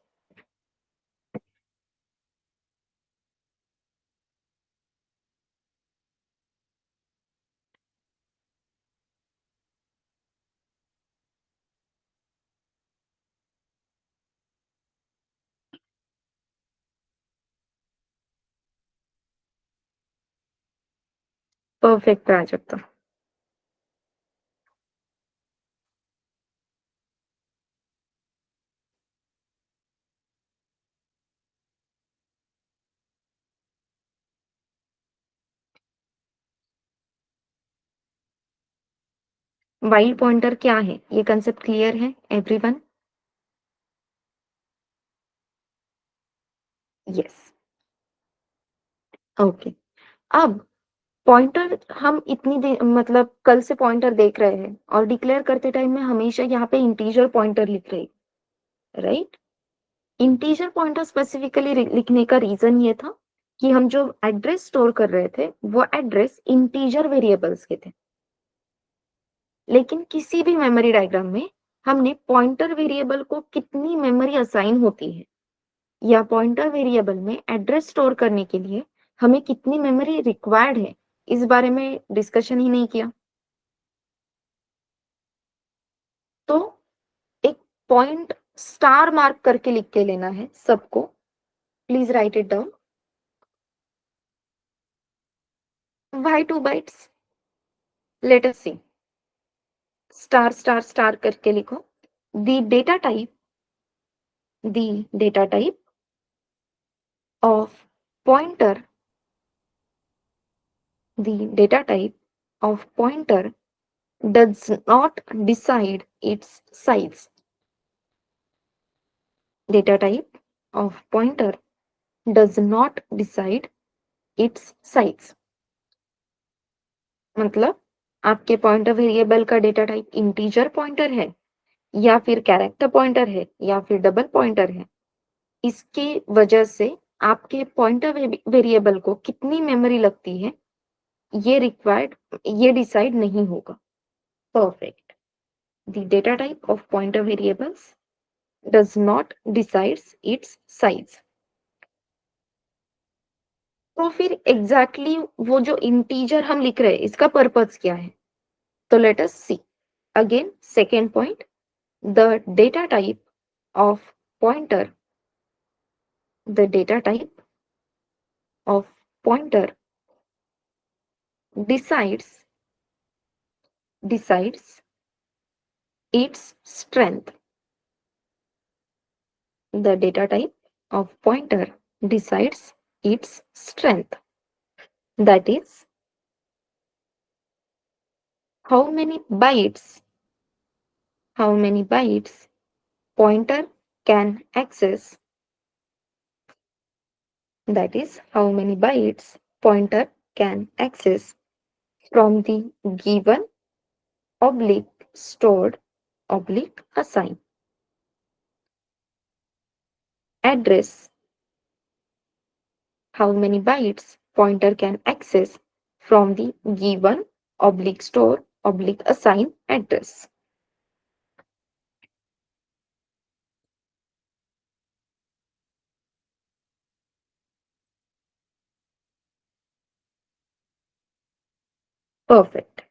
Perfect Prajakta. Wild pointer क्या है, ये concept clear है everyone? Yes. Okay. अब pointer हम इतनी देर मतलब कल से पॉइंटर देख रहे हैं और डिक्लेयर करते टाइम में हमेशा यहाँ पे इंटीजर पॉइंटर लिख रही, राइट? इंटीजर पॉइंटर स्पेसिफिकली लिखने का रीजन ये था कि हम जो एड्रेस स्टोर कर रहे थे वो एड्रेस इंटीजर वेरिएबल्स के थे। लेकिन किसी भी मेमोरी डायग्राम में हमने पॉइंटर वेरिएबल को कितनी मेमोरी असाइन होती है या पॉइंटर वेरिएबल में एड्रेस स्टोर करने के लिए हमें कितनी मेमोरी रिक्वायर्ड है, इस बारे में डिस्कशन ही नहीं किया। तो एक पॉइंट स्टार मार्क करके लिख के लेना है सबको। Please write it down. Why 2 bytes? Let us see. Star star star करके लिखो। The data type, the data type of pointer, the data type of pointer does not decide its size. Data type of pointer does not decide its size. मतलब आपके pointer variable का data type integer pointer है या फिर character pointer है या फिर double pointer है, इसकी वजह से आपके पॉइंटर वेरिएबल को कितनी मेमोरी लगती है ये डिसाइड नहीं होगा। Perfect. The data type of pointer variables does not decides its size. तो फिर एग्जैक्टली वो जो इंटीजर हम लिख रहे हैं इसका पर्पस क्या है? तो let us see again second point, the data type of pointer, the data type of pointer decides decides its strength. The data type of pointer decides its strength. That is, how many bytes pointer can access. That is, how many bytes pointer can access from the given oblique stored oblique assigned address. How many bytes pointer can access from the given oblique stored oblique assigned address. Perfect.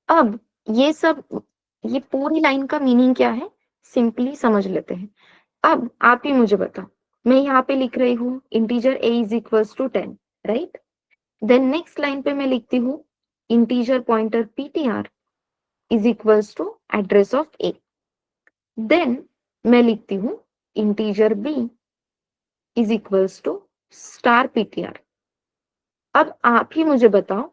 अब ये सब, ये पूरी line का meaning क्या है simply समझ लेते हैं। अब आप ही मुझे बताओ, मैं यहाँ पे लिख रही हूँ integer a is equals to 10, right? Then next line पे मैं लिखती हूँ integer pointer ptr is equals to address of a। देन मैं लिखती हूँ integer b is equals to star ptr। अब आप ही मुझे बताओ,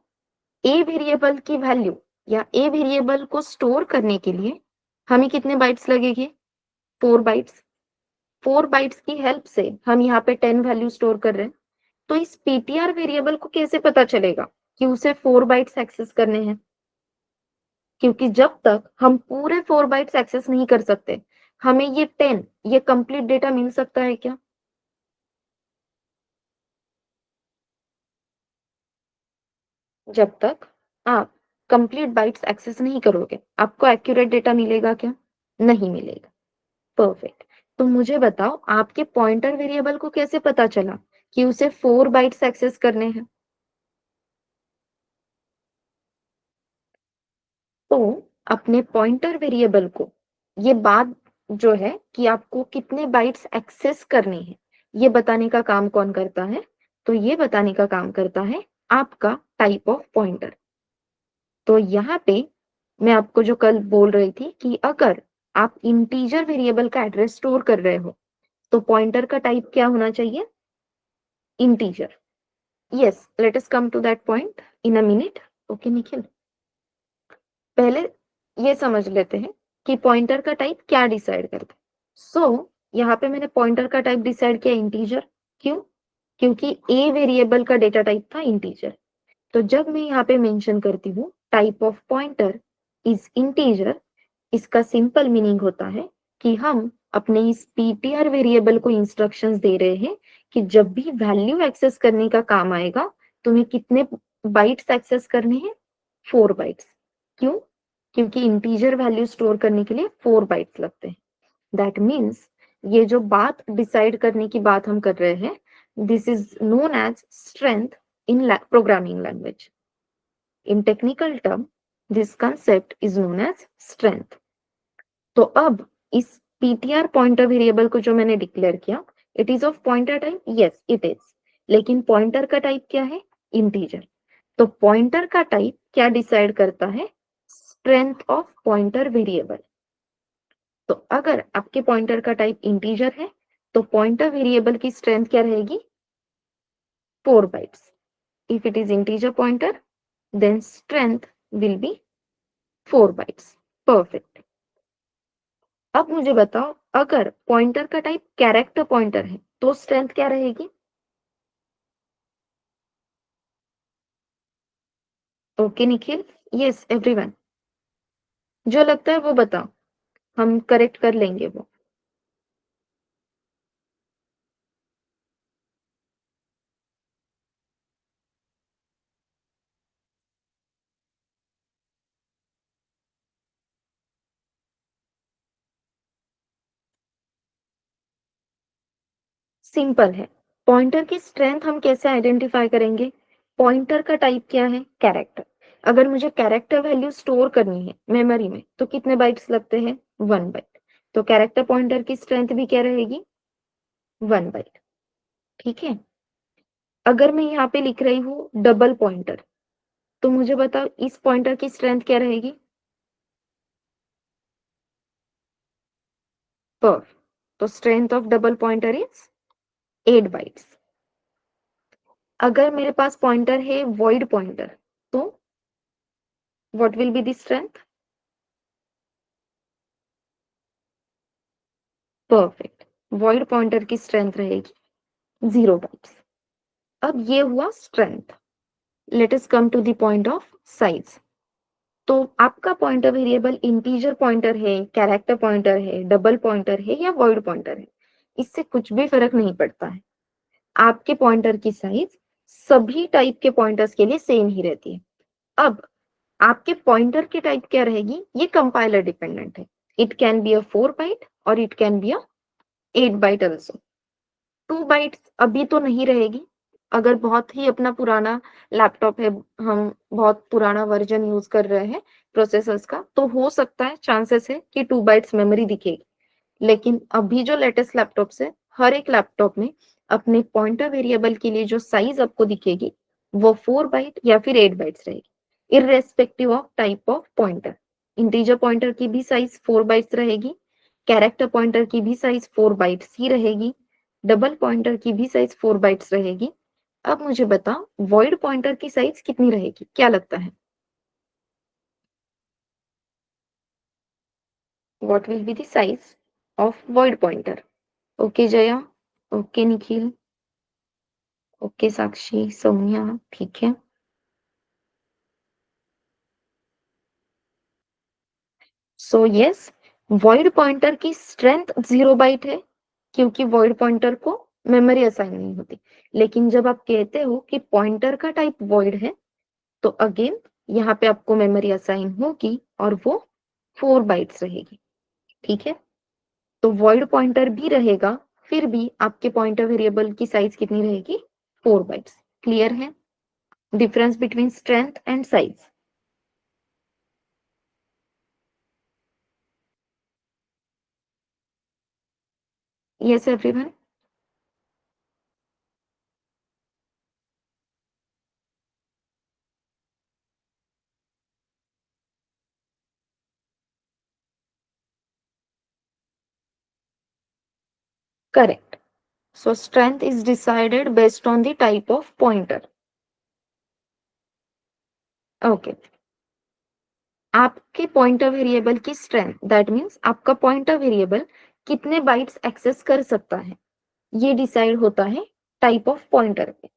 ए वेरिएबल की वैल्यू या ए वेरिएबल को स्टोर करने के लिए हमें कितने बाइट्स लगेंगे? 4 बाइट्स। 4 बाइट्स की हेल्प से हम यहाँ पे 10 वैल्यू स्टोर कर रहे हैं। तो इस पीटीआर वेरिएबल को कैसे पता चलेगा कि उसे 4 बाइट्स एक्सेस करने हैं? क्योंकि जब तक हम पूरे 4 बाइट्स एक्सेस नहीं कर सकते, हमें ये 10, ये कंप्लीट डेटा मिल सकता है क्या? जब तक आप कंप्लीट बाइट्स एक्सेस नहीं करोगे, आपको एक्यूरेट डेटा मिलेगा क्या? नहीं मिलेगा। परफेक्ट। तो मुझे बताओ, आपके पॉइंटर वेरिएबल को कैसे पता चला कि उसे 4 बाइट्स एक्सेस करने हैं? तो अपने पॉइंटर वेरिएबल को ये बात जो है कि आपको कितने बाइट्स एक्सेस करने हैं, ये बताने का काम कौन करता है? तो ये बताने का काम करता है आपका टाइप ऑफ पॉइंटर। तो यहाँ पे मैं आपको जो कल बोल रही थी कि अगर आप इंटीजर वेरिएबल का एड्रेस स्टोर कर रहे हो तो पॉइंटर का टाइप क्या होना चाहिए? Integer. Yes, let us come to that point in a minute. Okay Nikhil, पहले ये समझ लेते हैं कि पॉइंटर का टाइप क्या डिसाइड करता है। सो यहाँ पे मैंने पॉइंटर का टाइप डिसाइड किया इंटीजर। क्यों? क्योंकि ए वेरिएबल का डेटा टाइप था इंटीजर। तो जब मैं यहाँ पे मेंशन करती हूँ type of pointer is integer, इसका सिंपल मीनिंग होता है कि हम अपने इस पीटीआर वेरिएबल को इंस्ट्रक्शंस दे रहे हैं कि जब भी वैल्यू एक्सेस करने का काम आएगा तुम्हें कितने बाइट्स एक्सेस करने हैं? 4 बाइट्स। क्यों? क्योंकि इंटीजर वैल्यू स्टोर करने के लिए 4 बाइट्स लगते हैं। दैट मीन्स ये जो बात डिसाइड करने की बात हम कर रहे हैं, this is known as strength in programming language. In technical term, this concept is known as strength. तो अब इस ptr पॉइंटर वेरिएबल को जो मैंने डिक्लेयर किया, it is of pointer type, yes it is. लेकिन पॉइंटर का टाइप क्या है? इंटीजर। तो पॉइंटर का टाइप क्या डिसाइड करता है? Strength of pointer variable. तो अगर आपके पॉइंटर का टाइप इंटीजर है तो पॉइंटर वेरिएबल की स्ट्रेंथ क्या रहेगी? 4 bytes. If it is integer pointer, then strength will be 4 bytes. Perfect. अब मुझे बताओ अगर पॉइंटर का टाइप कैरेक्टर पॉइंटर है तो स्ट्रेंथ क्या रहेगी? ओके निखिल, यस एवरीवन, जो लगता है वो बताओ, हम करेक्ट कर लेंगे वो। सिंपल है। पॉइंटर की स्ट्रेंथ हम कैसे आइडेंटिफाई करेंगे? पॉइंटर का टाइप क्या है? कैरेक्टर। अगर मुझे कैरेक्टर वैल्यू स्टोर करनी है मेमोरी में तो कितने बाइट्स लगते हैं? 1 बाइट। तो कैरेक्टर पॉइंटर की स्ट्रेंथ भी क्या रहेगी? 1 बाइट। ठीक है। अगर मैं यहाँ पे लिख रही हूँ डबल पॉइंटर तो मुझे बताओ इस पॉइंटर की स्ट्रेंथ क्या रहेगी? पर तो strength of double pointer is 8 bytes. अगर मेरे पास पॉइंटर है वॉइड पॉइंटर तो what will be the strength? Perfect. Void pointer की स्ट्रेंथ रहेगी 0 बाइट्स। अब ये हुआ strength. Let us come to the point of size. तो आपका पॉइंटर वेरिएबल इंटीजर पॉइंटर है, कैरेक्टर पॉइंटर है, डबल पॉइंटर है या वॉइड पॉइंटर है, इससे कुछ भी फर्क नहीं पड़ता है। आपके पॉइंटर की साइज सभी टाइप के पॉइंटर्स के लिए सेम ही रहती है। अब आपके पॉइंटर की टाइप क्या रहेगी? ये कंपाइलर डिपेंडेंट है। It can be a 4 byte और it can be a 8 byte also. 2 bytes अभी तो नहीं रहेगी। अगर बहुत ही अपना पुराना लैपटॉप है, हम बहुत पुराना वर्जन यूज कर रहे हैं प्रोसेसर्स का, तो हो सकता है, चांसेस है कि 2 बाइट्स मेमोरी दिखेगी। लेकिन अभी जो लेटेस्ट लैपटॉप्स है, हर एक लैपटॉप में अपने पॉइंटर वेरिएबल के लिए जो साइज आपको दिखेगी वो 4 बाइट या फिर 8 बाइट्स रहेगी, irrespective of type of pointer. Integer pointer की भी साइज 4 बाइट्स रहेगी, कैरेक्टर पॉइंटर की भी साइज 4 बाइट्स ही रहेगी, डबल पॉइंटर की भी साइज 4 बाइट्स रहेगी। अब मुझे बताओ वॉइड पॉइंटर की साइज कितनी रहेगी, क्या लगता है? What will be the size of void pointer? Okay Jaya, okay Nikhil, okay Sakshi, Saumya, ठीक है। सो यस, वॉइड पॉइंटर की स्ट्रेंथ 0 बाइट है क्योंकि वॉइड पॉइंटर को मेमोरी असाइन नहीं होती। लेकिन जब आप कहते हो कि पॉइंटर का टाइप वॉइड है तो अगेन यहाँ पे आपको मेमोरी असाइन होगी और वो 4 बाइट्स रहेगी। ठीक है। तो वॉइड पॉइंटर भी रहेगा, फिर भी आपके पॉइंटर वेरिएबल की साइज कितनी रहेगी? 4 बाइट्स। क्लियर है difference between strength and size? Yes everyone. Correct. So strength is decided based on the type of pointer. Okay. आपके पॉइंटर वेरिएबल की स्ट्रेंथ, दैट मीन्स आपका पॉइंटर वेरिएबल कितने bytes access कर सकता है, ये डिसाइड होता है टाइप ऑफ पॉइंटर पे।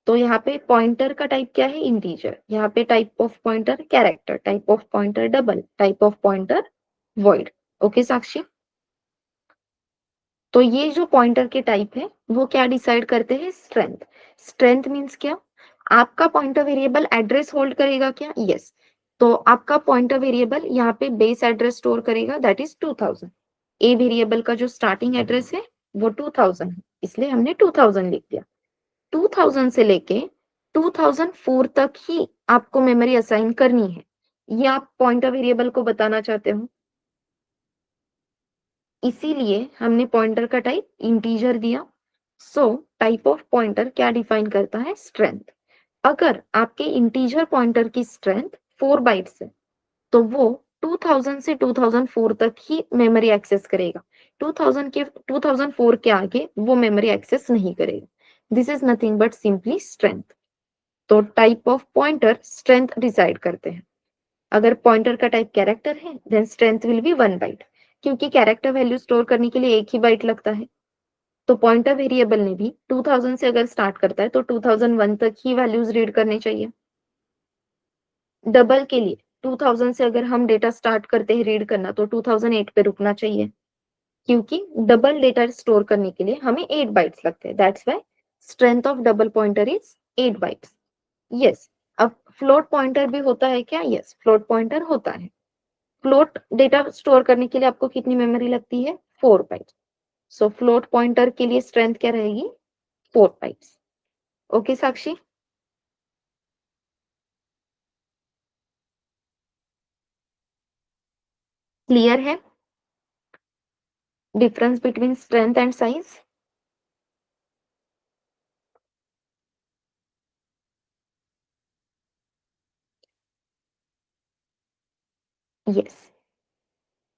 तो यहाँ पे पॉइंटर का टाइप क्या है? इंटीजर। यहाँ पे type of pointer character, type of pointer double, type of pointer void. Okay Sakshi? तो ये जो पॉइंटर के टाइप है वो क्या डिसाइड करते हैं? स्ट्रेंथ। स्ट्रेंथ मीन्स क्या? आपका पॉइंटर वेरिएबल एड्रेस होल्ड करेगा क्या? यस। तो आपका पॉइंटर वेरिएबल यहाँ पे बेस एड्रेस स्टोर करेगा, दैट इज 2000। ए वेरिएबल का जो स्टार्टिंग एड्रेस है वो 2000 है, इसलिए हमने 2000 लिख दिया। 2000 से लेके 2004 तक ही आपको मेमोरी असाइन करनी है, ये आप पॉइंटर वेरिएबल को बताना चाहते हो। इसीलिए हमने पॉइंटर का टाइप इंटीजर दिया। सो टाइप ऑफ पॉइंटर क्या डिफाइन करता है? स्ट्रेंथ। अगर आपके इंटीजर पॉइंटर की स्ट्रेंथ 4 बाइट्स है तो वो 2000 से 2004 तक ही मेमोरी एक्सेस करेगा। 2004 के आगे वो मेमोरी एक्सेस नहीं करेगा। This is nothing but simply strength. तो type of pointer strength decide करते हैं। अगर पॉइंटर का टाइप कैरेक्टर है then strength will be 1 byte, क्योंकि कैरेक्टर वैल्यू स्टोर करने के लिए एक ही बाइट लगता है। तो पॉइंटर वेरिएबल ने भी 2000 से अगर स्टार्ट करता है तो 2001 तक ही वैल्यूज रीड करने चाहिए। डबल के लिए 2000 से अगर हम डेटा स्टार्ट करते हैं रीड करना तो 2008 पे रुकना चाहिए, क्योंकि डबल डेटा स्टोर करने के लिए हमें 8 बाइट्स लगते हैं। That's why strength of double pointer is 8 bytes. Yes. अब फ्लोट पॉइंटर भी होता है क्या? यस, फ्लोट पॉइंटर होता है। फ्लोट डेटा स्टोर करने के लिए आपको कितनी मेमोरी लगती है? 4 बाइट्स। सो फ्लोट पॉइंटर के लिए स्ट्रेंथ क्या रहेगी? 4 बाइट्स। ओके साक्षी? क्लियर है difference between strength and size? Yes.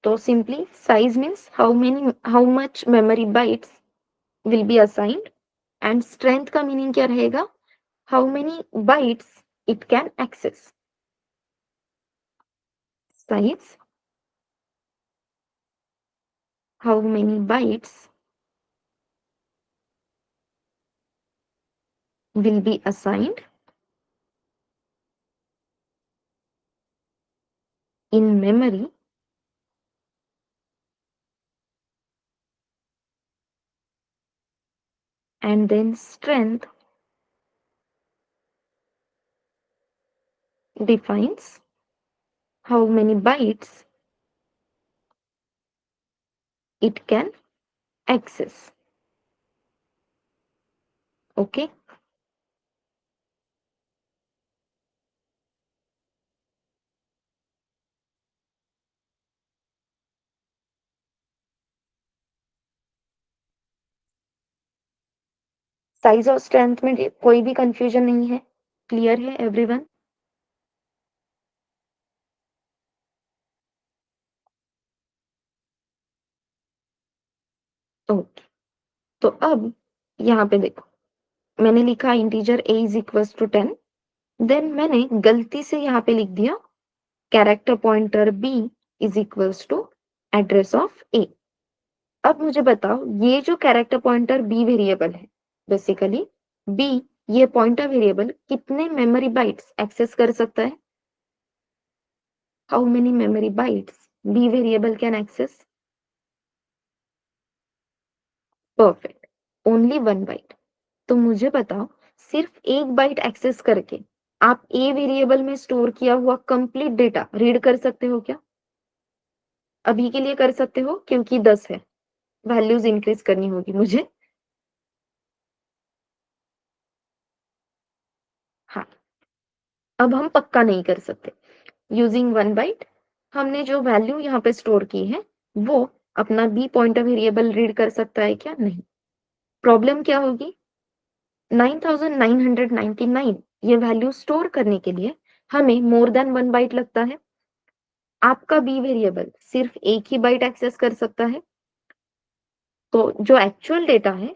तो simply size means how much memory bytes will be assigned, and strength का मीनिंग क्या रहेगा? How many bytes it can access. Size, how many bytes will be assigned in memory and then strength defines how many bytes it can access. Okay. Size और strength में कोई भी confusion नहीं है? Clear है everyone? Okay. तो अब यहाँ पे देखो, मैंने लिखा integer a is equals to 10, then मैंने गलती से यहाँ पे लिख दिया character pointer b is equals to address of a। अब मुझे बताओ ये जो कैरेक्टर पॉइंटर b वेरिएबल है, बेसिकली b, ये पॉइंटर वेरिएबल कितने मेमोरी बाइट्स एक्सेस कर सकता है? How many memory bytes b variable can access? Perfect, only 1 byte. तो मुझे बताओ सिर्फ एक बाइट एक्सेस करके आप ए वेरिएबल में स्टोर किया हुआ कंप्लीट डेटा रीड कर सकते हो क्या? अभी के लिए कर सकते हो क्योंकि 10 है, वैल्यूज इंक्रीज करनी होगी मुझे। हाँ, अब हम पक्का नहीं कर सकते। यूजिंग 1 बाइट हमने जो वैल्यू यहाँ पे स्टोर की है वो अपना बी पॉइंटर वेरिएबल रीड कर सकता है क्या? नहीं। प्रॉब्लम क्या होगी? 9999 ये वैल्यू स्टोर करने के लिए हमें मोर देन 1 बाइट लगता है। आपका बी वेरिएबल सिर्फ एक ही बाइट एक्सेस कर सकता है, तो जो एक्चुअल डेटा है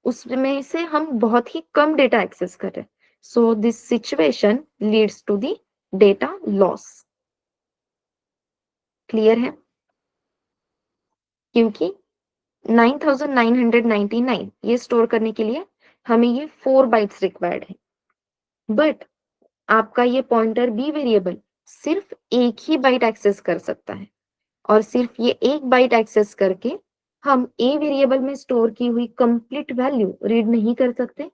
उसमें से हम बहुत ही कम डेटा एक्सेस कर रहे हैं। So this situation leads to the data loss. Clear है? क्योंकि 9999 ये स्टोर करने के लिए हमें ये 4 बाइट्स रिक्वायर्ड है, बट आपका ये पॉइंटर बी वेरिएबल सिर्फ एक ही बाइट एक्सेस कर सकता है, और सिर्फ ये एक बाइट एक्सेस करके हम ए वेरिएबल में स्टोर की हुई कंप्लीट वैल्यू रीड नहीं कर सकते,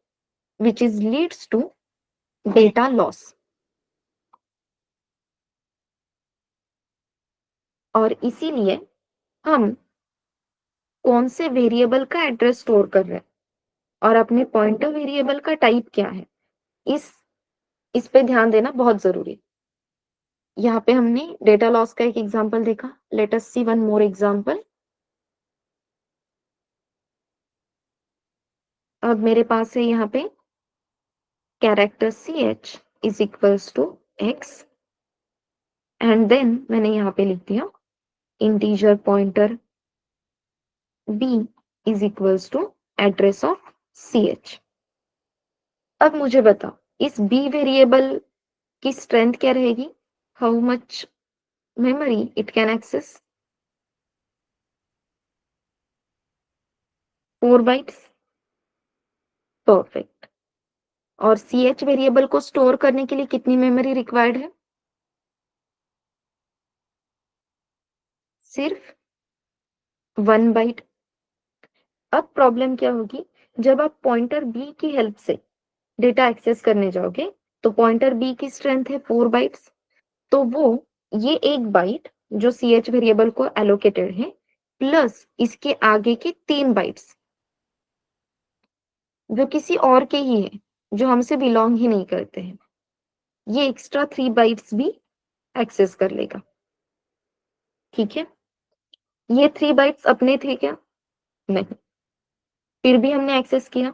which is leads to data loss. और इसीलिए हम कौन से वेरिएबल का एड्रेस स्टोर कर रहे हैं और अपने पॉइंटर वेरिएबल का टाइप क्या है, इस पे ध्यान देना बहुत जरूरी है। यहाँ पे हमने डेटा लॉस का एक एग्जांपल देखा। Let us see one more example. अब मेरे पास है यहाँ पे character ch is equals to x, and then मैंने यहाँ पे लिख दिया integer pointer b is equals to address of ch। अब मुझे बताओ इस b वेरिएबल की स्ट्रेंथ क्या रहेगी, how much memory it can access? 4 bytes. Perfect. और ch वेरिएबल को स्टोर करने के लिए कितनी मेमोरी रिक्वायर्ड है? सिर्फ 1 बाइट। अब प्रॉब्लम क्या होगी, जब आप पॉइंटर बी की हेल्प से डेटा एक्सेस करने जाओगे तो पॉइंटर बी की स्ट्रेंथ है 4 बाइट्स, तो वो ये एक बाइट जो ch वेरिएबल को एलोकेटेड है प्लस इसके आगे के 3 बाइट्स जो किसी और के ही है, जो हमसे बिलोंग ही नहीं करते हैं, ये एक्स्ट्रा 3 बाइट्स भी एक्सेस कर लेगा। ठीक है? ये 3 बाइट्स अपने थे क्या? नहीं, फिर भी हमने एक्सेस किया।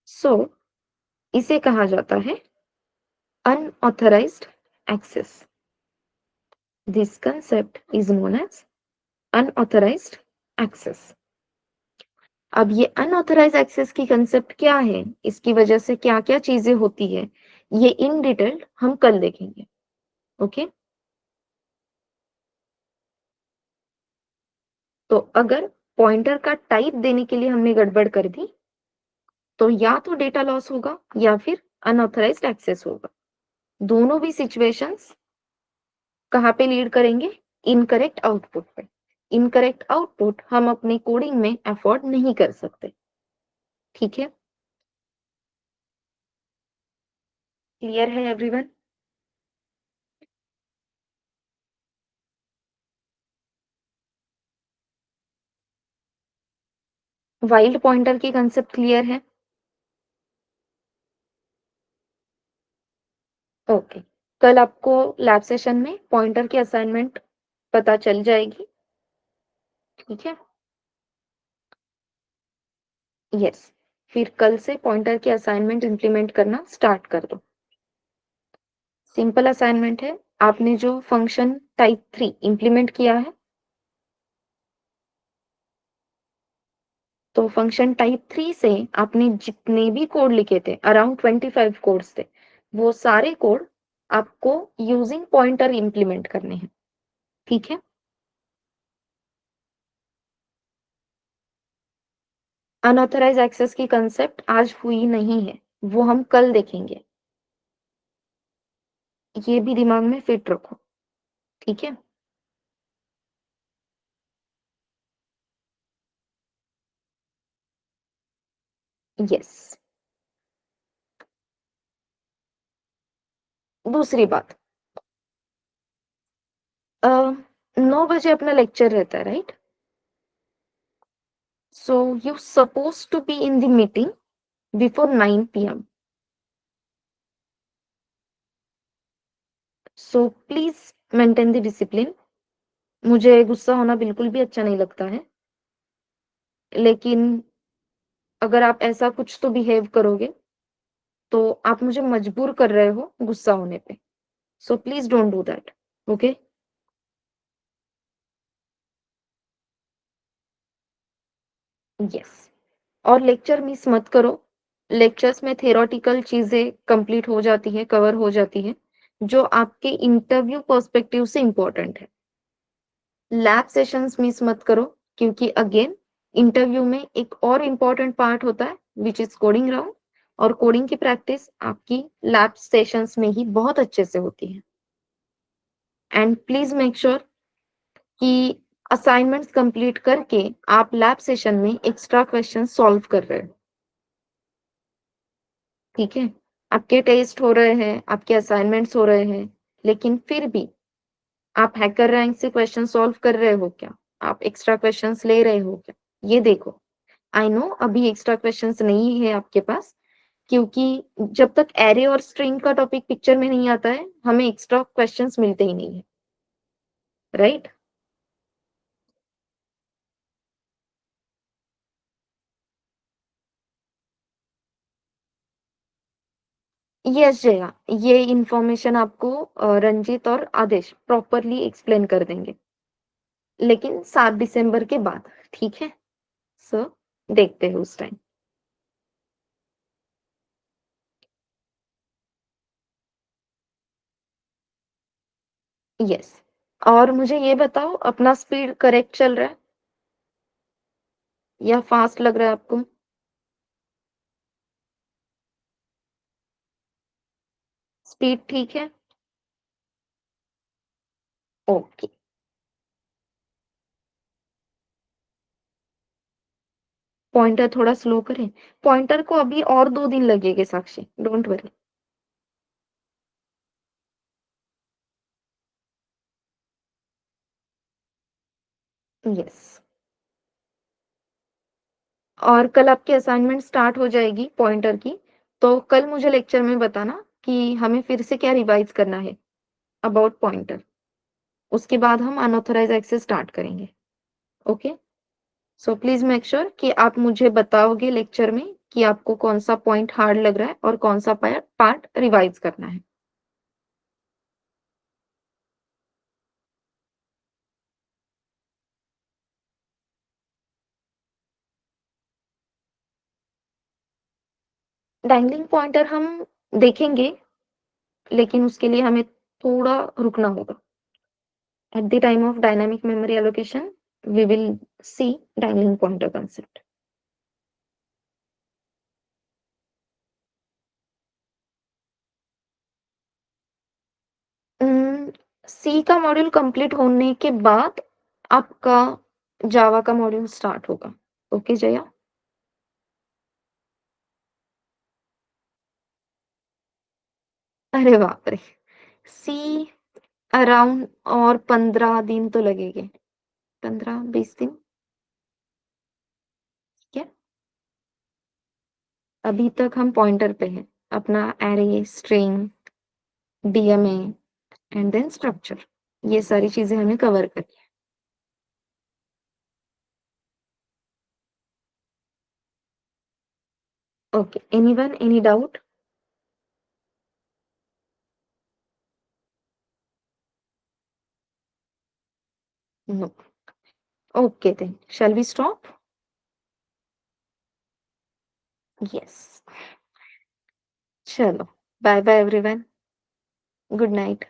सो इसे कहा जाता है unauthorized access. This concept is known as unauthorized access. अब ये अनऑथराइज एक्सेस की कंसेप्ट क्या है, इसकी वजह से क्या क्या चीजें होती है, ये इन डिटेल हम कल देखेंगे। ओके? तो अगर पॉइंटर का टाइप देने के लिए हमने गड़बड़ कर दी तो या तो डेटा लॉस होगा या फिर अनऑथराइज्ड एक्सेस होगा। दोनों भी सिचुएशंस कहाँ पे लीड करेंगे? इनकरेक्ट आउटपुट पे। इनकरेक्ट आउटपुट हम अपने कोडिंग में अफोर्ड नहीं कर सकते। ठीक है? क्लियर है एवरीवन? वाइल्ड पॉइंटर की कंसेप्ट क्लियर है? ओके। कल आपको लैब सेशन में पॉइंटर की असाइनमेंट पता चल जाएगी। ठीक है? यस। फिर कल से पॉइंटर की असाइनमेंट इंप्लीमेंट करना स्टार्ट कर दो। सिंपल असाइनमेंट है। आपने जो फंक्शन टाइप 3 इंप्लीमेंट किया है, तो फंक्शन टाइप 3 से आपने जितने भी कोड लिखे थे, अराउंड 25 कोड्स थे, वो सारे कोड आपको यूजिंग पॉइंटर इंप्लीमेंट करने हैं। ठीक है? अनऑथराइज एक्सेस की कंसेप्ट आज हुई नहीं है, वो हम कल देखेंगे। ये भी दिमाग में फिट रखो। ठीक है? यस। दूसरी बात, 9 बजे अपना लेक्चर रहता है, right? So you suppose to be in the meeting before 9 p.m. So please maintain the discipline. मुझे गुस्सा होना बिल्कुल भी अच्छा नहीं लगता है, लेकिन अगर आप ऐसा कुछ तो बिहेव करोगे तो आप मुझे मजबूर कर रहे हो गुस्सा होने पे। So please don't do that. Okay? Yes. और लेक्चर मिस मत करो। लेक्चर्स में थ्योरेटिकल चीज़ें कंप्लीट हो जाती हैं, कवर हो जाती हैं, जो आपके इंटरव्यू पर्सपेक्टिव से इम्पोर्टेंट है। लैब सेशंस मिस मत करो, क्योंकि अगेन इंटरव्यू में एक और इम्पोर्टेंट पार्ट होता है व्हिच इज़ कोडिंग राउंड, और कोडिंग की प्रैक्टिस आपकी लैब सेशंस में ही बहुत अच्छे से होती है। एंड प्लीज़ मेक श्योर कि असाइनमेंट्स कंप्लीट करके आप लैब सेशन में एक्स्ट्रा क्वेश्चन सॉल्व कर रहे हो, ठीक है? आपके टेस्ट हो रहे हैं, आपके असाइनमेंट्स हो रहे हैं, लेकिन फिर भी आप हैकर रैंक से क्वेश्चन सॉल्व कर रहे हो क्या? आप एक्स्ट्रा क्वेश्चंस ले रहे हो क्या? ये देखो। आई नो अभी एक्स्ट्रा क्वेश्चंस नहीं है आपके पास, क्योंकि जब तक एरे और स्ट्रिंग का टॉपिक पिक्चर में नहीं आता है, हमें एक्स्ट्रा क्वेश्चंस मिलते ही नहीं है, राइट? यस जया, ये इन्फॉर्मेशन आपको रंजीत और आदेश प्रॉपरली एक्सप्लेन कर देंगे, लेकिन 7 दिसंबर के बाद, ठीक है? सो देखते हैं उस टाइम। यस। और मुझे ये बताओ, अपना स्पीड करेक्ट चल रहा है या फास्ट लग रहा है आपको? स्पीड ठीक है? ओके। पॉइंटर थोड़ा स्लो करें? पॉइंटर को अभी और 2 दिन लगेंगे साक्षी, डोंट वरी। यस। और कल आपकी असाइनमेंट स्टार्ट हो जाएगी पॉइंटर की, तो कल मुझे लेक्चर में बताना कि हमें फिर से क्या रिवाइज करना है अबाउट पॉइंटर। उसके बाद हम अनऑथराइज्ड एक्सेस स्टार्ट करेंगे। Okay? So please make sure कि आप मुझे बताओगे लेक्चर में कि आपको कौन सा पॉइंट हार्ड लग रहा है और कौन सा पार्ट रिवाइज करना है। डैंगलिंग पॉइंटर हम देखेंगे, लेकिन उसके लिए हमें थोड़ा रुकना होगा। At the time of dynamic memory allocation, we will see dangling pointer concept. सी का मॉड्यूल कंप्लीट होने के बाद आपका जावा का मॉड्यूल स्टार्ट होगा। ओके जया? अरे बाप रे! सी अराउंड और 15 दिन तो लगेंगे। 15-20 दिन, ठीक है? अभी तक हम पॉइंटर पे हैं। अपना array, string, DMA and then structure. ये सारी चीज़ें हमें कवर करनी है। Okay, anyone, any doubt? No. Okay then. Shall we stop? Yes. चलो. Bye bye everyone. Good night.